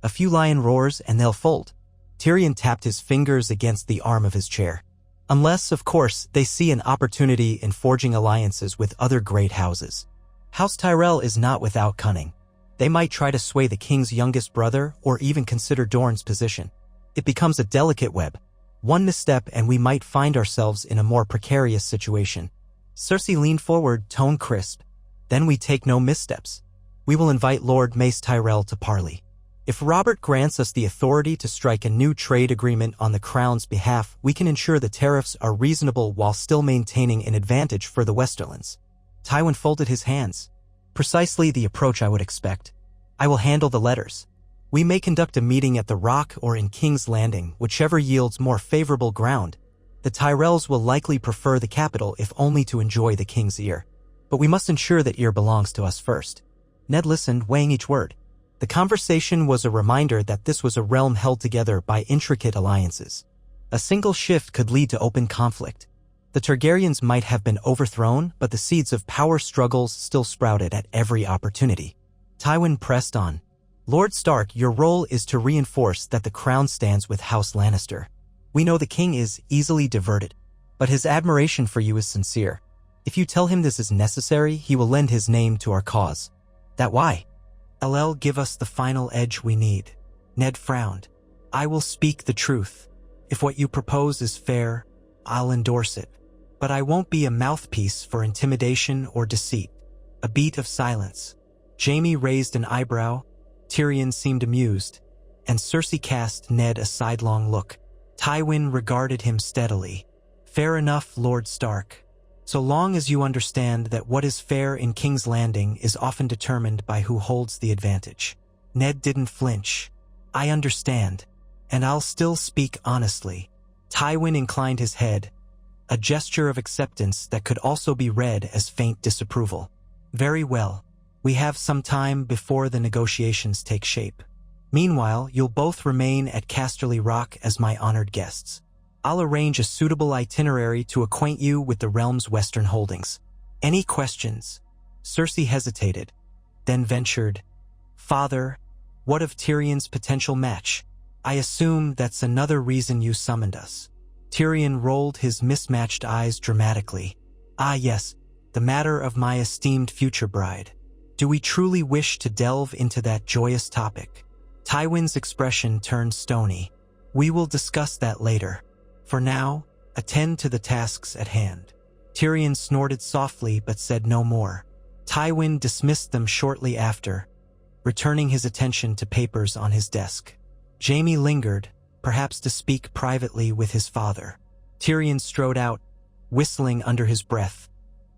Speaker 1: A few lion roars and they'll fold. Tyrion tapped his fingers against the arm of his chair. Unless, of course, they see an opportunity in forging alliances with other great houses. House Tyrell is not without cunning. They might try to sway the king's youngest brother or even consider Dorne's position. It becomes a delicate web. One misstep and we might find ourselves in a more precarious situation. Cersei leaned forward, tone crisp. Then we take no missteps. We will invite Lord Mace Tyrell to parley. If Robert grants us the authority to strike a new trade agreement on the Crown's behalf, we can ensure the tariffs are reasonable while still maintaining an advantage for the Westerlands. Tywin folded his hands. Precisely the approach I would expect. I will handle the letters. We may conduct a meeting at the Rock or in King's Landing, whichever yields more favorable ground. The Tyrells will likely prefer the capital if only to enjoy the king's ear. But we must ensure that ear belongs to us first. Ned listened, weighing each word. The conversation was a reminder that this was a realm held together by intricate alliances. A single shift could lead to open conflict. The Targaryens might have been overthrown, but the seeds of power struggles still sprouted at every opportunity. Tywin pressed on. Lord Stark, your role is to reinforce that the crown stands with House Lannister. We know the king is easily diverted, but his admiration for you is sincere. If you tell him this is necessary, he will lend his name to our cause. That why? LL give us the final edge we need. Ned frowned. I will speak the truth. If what you propose is fair, I'll endorse it. But I won't be a mouthpiece for intimidation or deceit. A beat of silence. Jaime raised an eyebrow. Tyrion seemed amused, and Cersei cast Ned a sidelong look. Tywin regarded him steadily. Fair enough, Lord Stark. So long as you understand that what is fair in King's Landing is often determined by who holds the advantage. Ned didn't flinch. I understand, and I'll still speak honestly. Tywin inclined his head, a gesture of acceptance that could also be read as faint disapproval. Very well. We have some time before the negotiations take shape. Meanwhile, you'll both remain at Casterly Rock as my honored guests. I'll arrange a suitable itinerary to acquaint you with the realm's western holdings. Any questions? Cersei hesitated, then ventured, Father, what of Tyrion's potential match? I assume that's another reason you summoned us. Tyrion rolled his mismatched eyes dramatically. Ah yes, the matter of my esteemed future bride. Do we truly wish to delve into that joyous topic? Tywin's expression turned stony. We will discuss that later. For now, attend to the tasks at hand. Tyrion snorted softly but said no more. Tywin dismissed them shortly after, returning his attention to papers on his desk. Jaime lingered, perhaps to speak privately with his father. Tyrion strode out, whistling under his breath,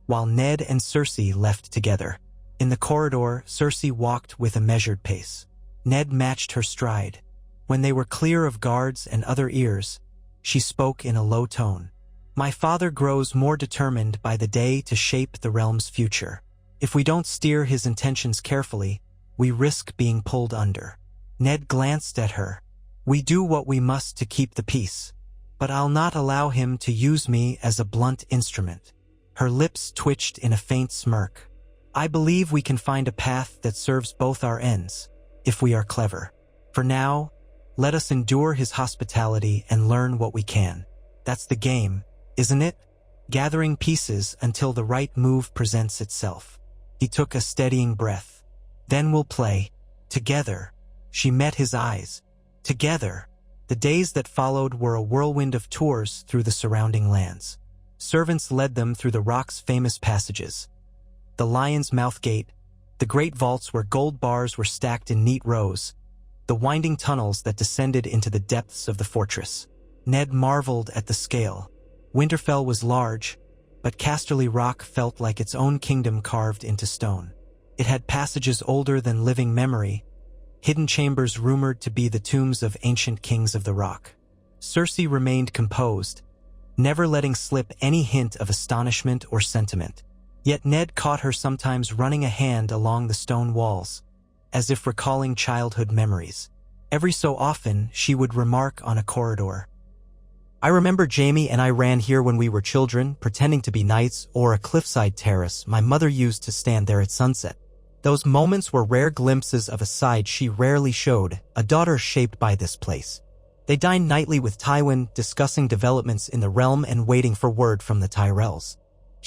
Speaker 1: while Ned and Cersei left together. In the corridor, Cersei walked with a measured pace. Ned matched her stride. When they were clear of guards and other ears, she spoke in a low tone. My father grows more determined by the day to shape the realm's future. If we don't steer his intentions carefully, we risk being pulled under. Ned glanced at her. We do what we must to keep the peace, but I'll not allow him to use me as a blunt instrument. Her lips twitched in a faint smirk. I believe we can find a path that serves both our ends, if we are clever. For now, let us endure his hospitality and learn what we can. That's the game, isn't it? Gathering pieces until the right move presents itself. He took a steadying breath. Then we'll play. Together. She met his eyes. Together. The days that followed were a whirlwind of tours through the surrounding lands. Servants led them through the Rock's famous passages. The Lion's Mouth Gate, the great vaults where gold bars were stacked in neat rows, the winding tunnels that descended into the depths of the fortress. Ned marveled at the scale. Winterfell was large, but Casterly Rock felt like its own kingdom carved into stone. It had passages older than living memory, hidden chambers rumored to be the tombs of ancient kings of the Rock. Cersei remained composed, never letting slip any hint of astonishment or sentiment. Yet Ned caught her sometimes running a hand along the stone walls, as if recalling childhood memories. Every so often, she would remark on a corridor. I remember Jaime and I ran here when we were children, pretending to be knights, or a cliffside terrace my mother used to stand there at sunset. Those moments were rare glimpses of a side she rarely showed, a daughter shaped by this place. They dined nightly with Tywin, discussing developments in the realm and waiting for word from the Tyrells.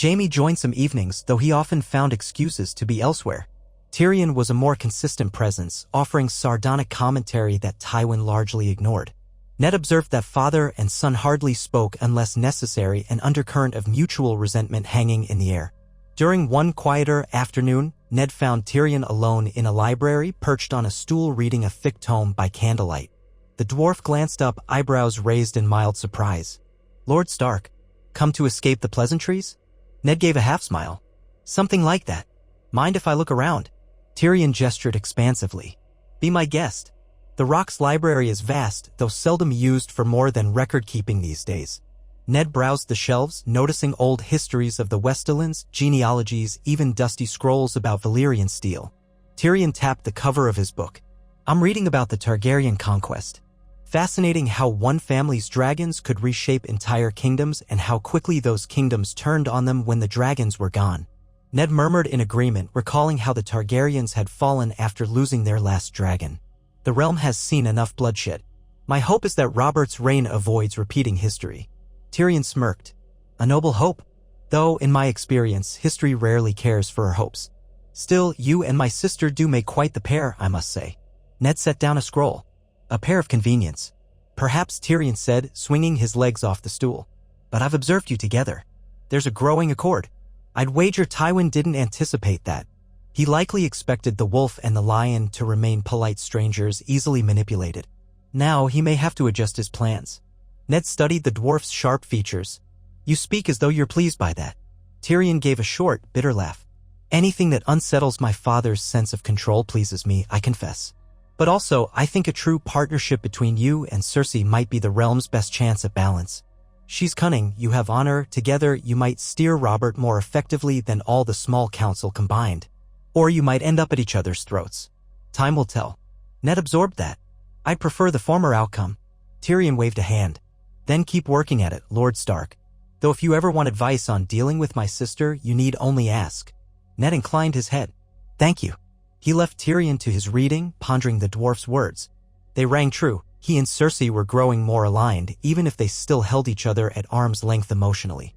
Speaker 1: Jaime joined some evenings, though he often found excuses to be elsewhere. Tyrion was a more consistent presence, offering sardonic commentary that Tywin largely ignored. Ned observed that father and son hardly spoke unless necessary, an undercurrent of mutual resentment hanging in the air. During one quieter afternoon, Ned found Tyrion alone in a library, perched on a stool reading a thick tome by candlelight. The dwarf glanced up, eyebrows raised in mild surprise. "Lord Stark, come to escape the pleasantries?" Ned gave a half-smile. "Something like that. Mind if I look around?" Tyrion gestured expansively. "Be my guest." The Rock's library is vast, though seldom used for more than record-keeping these days. Ned browsed the shelves, noticing old histories of the Westerlands, genealogies, even dusty scrolls about Valyrian steel. Tyrion tapped the cover of his book. "I'm reading about the Targaryen conquest. Fascinating how one family's dragons could reshape entire kingdoms and how quickly those kingdoms turned on them when the dragons were gone." Ned murmured in agreement, recalling how the Targaryens had fallen after losing their last dragon. "The realm has seen enough bloodshed. My hope is that Robert's reign avoids repeating history." Tyrion smirked. "A noble hope. Though, in my experience, history rarely cares for her hopes. Still, you and my sister do make quite the pair, I must say." Ned set down a scroll. "A pair of convenience. Perhaps," Tyrion said, swinging his legs off the stool. "But I've observed you together. There's a growing accord. I'd wager Tywin didn't anticipate that. He likely expected the wolf and the lion to remain polite strangers, easily manipulated. Now he may have to adjust his plans." Ned studied the dwarf's sharp features. "You speak as though you're pleased by that." Tyrion gave a short, bitter laugh. "Anything that unsettles my father's sense of control pleases me, I confess. But also, I think a true partnership between you and Cersei might be the realm's best chance at balance. She's cunning, you have honor, together you might steer Robert more effectively than all the small council combined. Or you might end up at each other's throats. Time will tell." Ned absorbed that. "I'd prefer the former outcome." Tyrion waved a hand. "Then keep working at it, Lord Stark. Though if you ever want advice on dealing with my sister, you need only ask." Ned inclined his head. "Thank you." He left Tyrion to his reading, pondering the dwarf's words. They rang true. He and Cersei were growing more aligned, even if they still held each other at arm's length emotionally.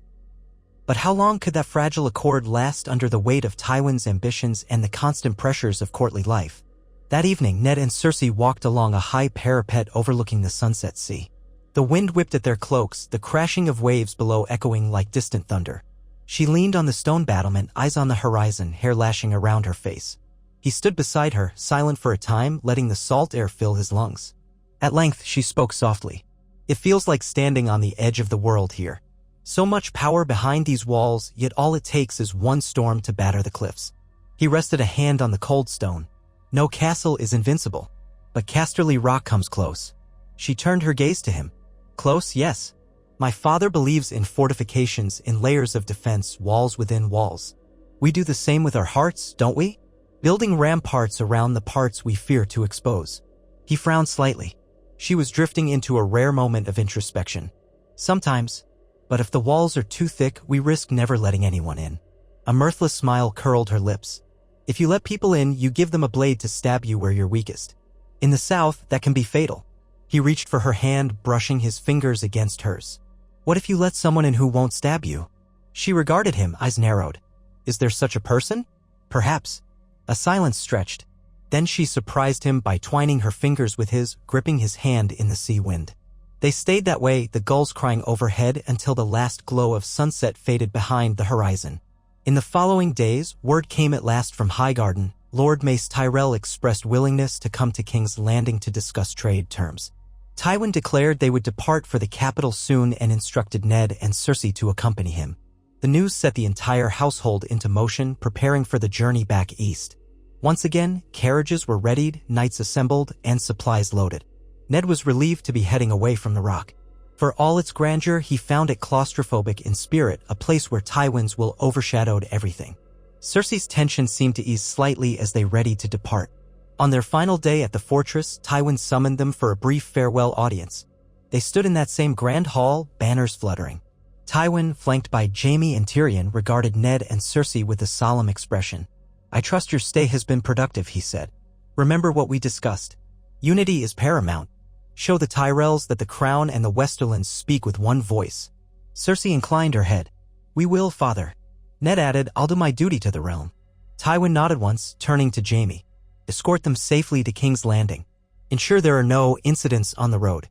Speaker 1: But how long could that fragile accord last under the weight of Tywin's ambitions and the constant pressures of courtly life? That evening, Ned and Cersei walked along a high parapet overlooking the sunset sea. The wind whipped at their cloaks, the crashing of waves below echoing like distant thunder. She leaned on the stone battlement, eyes on the horizon, hair lashing around her face. He stood beside her, silent for a time, letting the salt air fill his lungs. At length, she spoke softly. "It feels like standing on the edge of the world here. So much power behind these walls, yet all it takes is one storm to batter the cliffs." He rested a hand on the cold stone. "No castle is invincible, but Casterly Rock comes close." She turned her gaze to him. "Close, yes. My father believes in fortifications, in layers of defense, walls within walls. We do the same with our hearts, don't we? Building ramparts around the parts we fear to expose." He frowned slightly. She was drifting into a rare moment of introspection. "Sometimes. But if the walls are too thick, we risk never letting anyone in." A mirthless smile curled her lips. "If you let people in, you give them a blade to stab you where you're weakest. In the South, that can be fatal." He reached for her hand, brushing his fingers against hers. "What if you let someone in who won't stab you?" She regarded him, eyes narrowed. "Is there such a person?" "Perhaps." A silence stretched. Then she surprised him by twining her fingers with his, gripping his hand in the sea wind. They stayed that way, the gulls crying overhead, until the last glow of sunset faded behind the horizon. In the following days, word came at last from Highgarden. Lord Mace Tyrell expressed willingness to come to King's Landing to discuss trade terms. Tywin declared they would depart for the capital soon and instructed Ned and Cersei to accompany him. The news set the entire household into motion, preparing for the journey back east. Once again, carriages were readied, knights assembled, and supplies loaded. Ned was relieved to be heading away from the Rock. For all its grandeur, he found it claustrophobic in spirit, a place where Tywin's will overshadowed everything. Cersei's tension seemed to ease slightly as they readied to depart. On their final day at the fortress, Tywin summoned them for a brief farewell audience. They stood in that same grand hall, banners fluttering. Tywin, flanked by Jaime and Tyrion, regarded Ned and Cersei with a solemn expression. "I trust your stay has been productive," he said. "Remember what we discussed. Unity is paramount. Show the Tyrells that the Crown and the Westerlands speak with one voice." Cersei inclined her head. "We will, father." Ned added, "I'll do my duty to the realm." Tywin nodded once, turning to Jaime. "Escort them safely to King's Landing. Ensure there are no incidents on the road."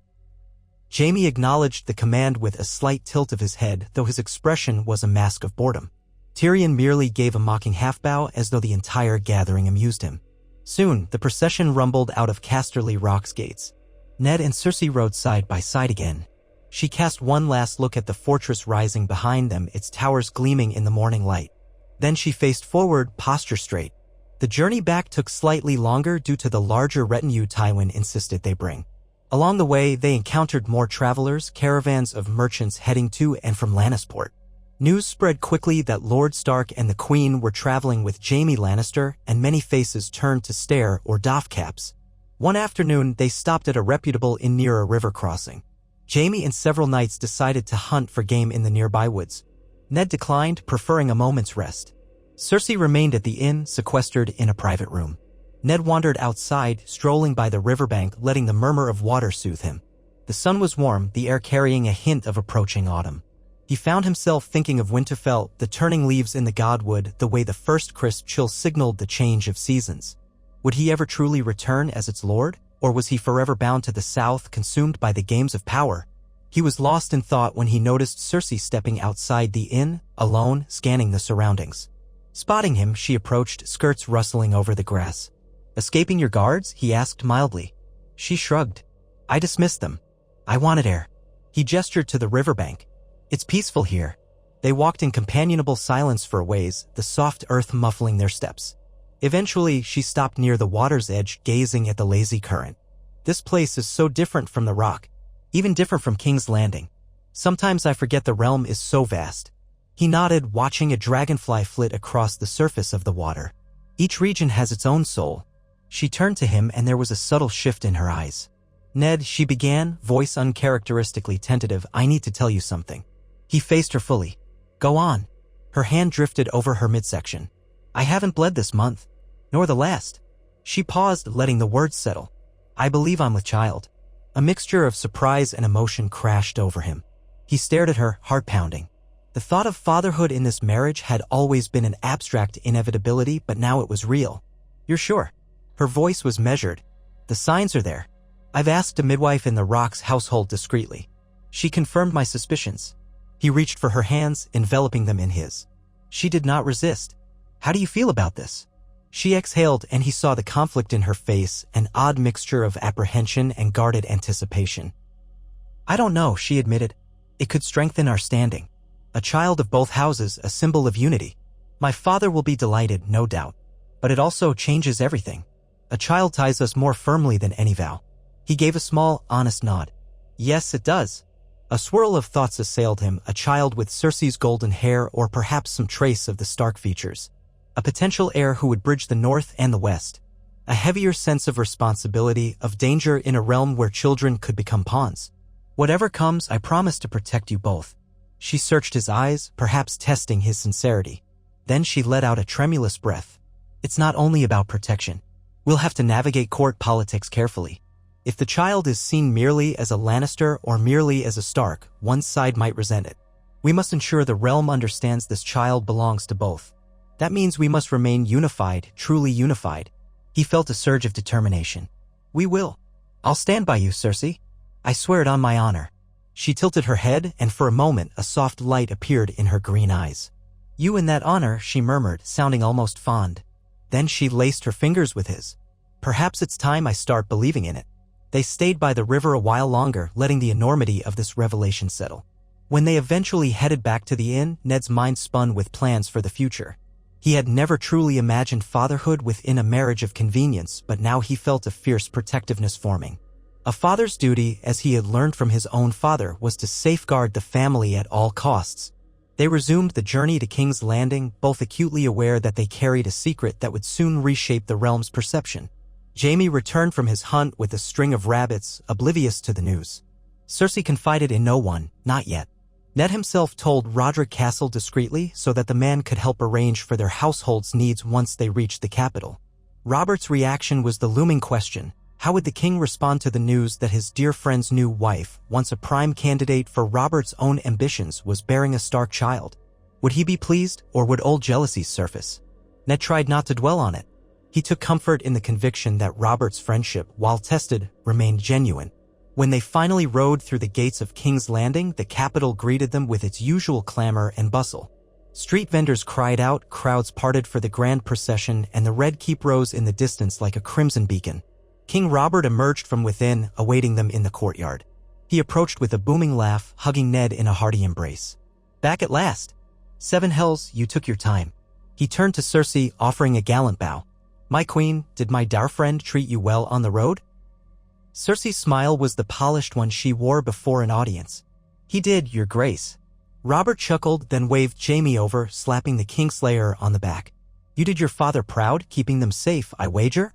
Speaker 1: Jaime acknowledged the command with a slight tilt of his head, though his expression was a mask of boredom. Tyrion merely gave a mocking half-bow as though the entire gathering amused him. Soon, the procession rumbled out of Casterly Rock's gates. Ned and Cersei rode side by side again. She cast one last look at the fortress rising behind them, its towers gleaming in the morning light. Then she faced forward, posture straight. The journey back took slightly longer due to the larger retinue Tywin insisted they bring. Along the way, they encountered more travelers, caravans of merchants heading to and from Lannisport. News spread quickly that Lord Stark and the Queen were traveling with Jaime Lannister, and many faces turned to stare or doff caps. One afternoon, they stopped at a reputable inn near a river crossing. Jaime and several knights decided to hunt for game in the nearby woods. Ned declined, preferring a moment's rest. Cersei remained at the inn, sequestered in a private room. Ned wandered outside, strolling by the riverbank, letting the murmur of water soothe him. The sun was warm, the air carrying a hint of approaching autumn. He found himself thinking of Winterfell, the turning leaves in the godwood, the way the first crisp chill signaled the change of seasons. Would he ever truly return as its lord, or was he forever bound to the south, consumed by the games of power? He was lost in thought when he noticed Cersei stepping outside the inn, alone, scanning the surroundings. Spotting him, she approached, skirts rustling over the grass. "Escaping your guards?" he asked mildly. She shrugged. "I dismissed them. I wanted air." He gestured to the riverbank. "It's peaceful here." They walked in companionable silence for a ways, the soft earth muffling their steps. Eventually, she stopped near the water's edge, gazing at the lazy current. "This place is so different from the Rock, even different from King's Landing. Sometimes I forget the realm is so vast." He nodded, watching a dragonfly flit across the surface of the water. "Each region has its own soul." She turned to him, and there was a subtle shift in her eyes. "Ned," she began, voice uncharacteristically tentative, "I need to tell you something." He faced her fully. "Go on." Her hand drifted over her midsection. "I haven't bled this month, nor the last." She paused, letting the words settle. "I believe I'm with child." A mixture of surprise and emotion crashed over him. He stared at her, heart pounding. The thought of fatherhood in this marriage had always been an abstract inevitability, but now it was real. "You're sure?" Her voice was measured. "The signs are there. I've asked a midwife in the Rock's household discreetly. She confirmed my suspicions." He reached for her hands, enveloping them in his. She did not resist. "How do you feel about this?" She exhaled, and he saw the conflict in her face, an odd mixture of apprehension and guarded anticipation. "I don't know," she admitted. "It could strengthen our standing. A child of both houses, a symbol of unity. My father will be delighted, no doubt. But it also changes everything. A child ties us more firmly than any vow." He gave a small, honest nod. "Yes, it does." A swirl of thoughts assailed him, a child with Cersei's golden hair, or perhaps some trace of the Stark features. A potential heir who would bridge the North and the West. A heavier sense of responsibility, of danger in a realm where children could become pawns. "Whatever comes, I promise to protect you both." She searched his eyes, perhaps testing his sincerity. Then she let out a tremulous breath. "It's not only about protection. We'll have to navigate court politics carefully. If the child is seen merely as a Lannister or merely as a Stark, one side might resent it. We must ensure the realm understands this child belongs to both. That means we must remain unified, truly unified." He felt a surge of determination. "We will. I'll stand by you, Cersei. I swear it on my honor." She tilted her head, and for a moment a soft light appeared in her green eyes. "You and that honor," she murmured, sounding almost fond. Then she laced her fingers with his. "Perhaps it's time I start believing in it." They stayed by the river a while longer, letting the enormity of this revelation settle. When they eventually headed back to the inn, Ned's mind spun with plans for the future. He had never truly imagined fatherhood within a marriage of convenience, but now he felt a fierce protectiveness forming. A father's duty, as he had learned from his own father, was to safeguard the family at all costs. They resumed the journey to King's Landing, both acutely aware that they carried a secret that would soon reshape the realm's perception. Jaime returned from his hunt with a string of rabbits, oblivious to the news. Cersei confided in no one, not yet. Ned himself told Roderick Castle discreetly so that the man could help arrange for their household's needs once they reached the capital. Robert's reaction was the looming question. How would the king respond to the news that his dear friend's new wife, once a prime candidate for Robert's own ambitions, was bearing a Stark child? Would he be pleased, or would old jealousies surface? Ned tried not to dwell on it. He took comfort in the conviction that Robert's friendship, while tested, remained genuine. When they finally rode through the gates of King's Landing, the capital greeted them with its usual clamor and bustle. Street vendors cried out, crowds parted for the grand procession, and the Red Keep rose in the distance like a crimson beacon. King Robert emerged from within, awaiting them in the courtyard. He approached with a booming laugh, hugging Ned in a hearty embrace. "Back at last. 7 hells, you took your time." He turned to Cersei, offering a gallant bow. "My queen, did my dour friend treat you well on the road?" Cersei's smile was the polished one she wore before an audience. "He did, your grace." Robert chuckled, then waved Jaime over, slapping the Kingslayer on the back. "You did your father proud, keeping them safe, I wager?"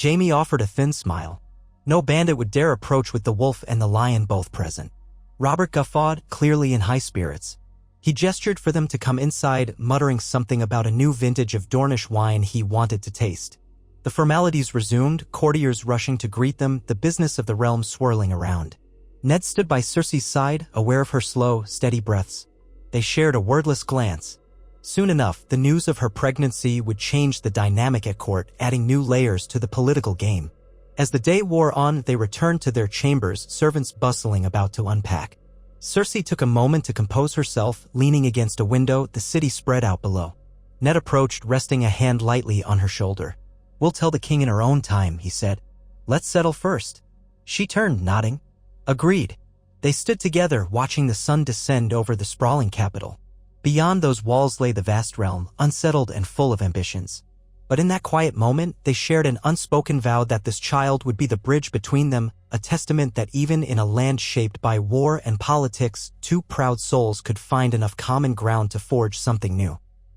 Speaker 1: Jaime offered a thin smile. No bandit would dare approach with the wolf and the lion both present. Robert guffawed, clearly in high spirits. He gestured for them to come inside, muttering something about a new vintage of Dornish wine he wanted to taste. The formalities resumed, courtiers rushing to greet them, the business of the realm swirling around. Ned stood by Cersei's side, aware of her slow, steady breaths. They shared a wordless glance. Soon enough, the news of her pregnancy would change the dynamic at court, adding new layers to the political game. As the day wore on, they returned to their chambers, servants bustling about to unpack. Cersei took a moment to compose herself, leaning against a window, the city spread out below. Ned approached, resting a hand lightly on her shoulder. "We'll tell the king in her own time," he said. "Let's settle first." She turned, nodding. "Agreed." They stood together, watching the sun descend over the sprawling capital. Beyond those walls lay the vast realm, unsettled and full of ambitions. But in that quiet moment, they shared an unspoken vow that this child would be the bridge between them, a testament that even in a land shaped by war and politics, 2 proud souls could find enough common ground to forge something new.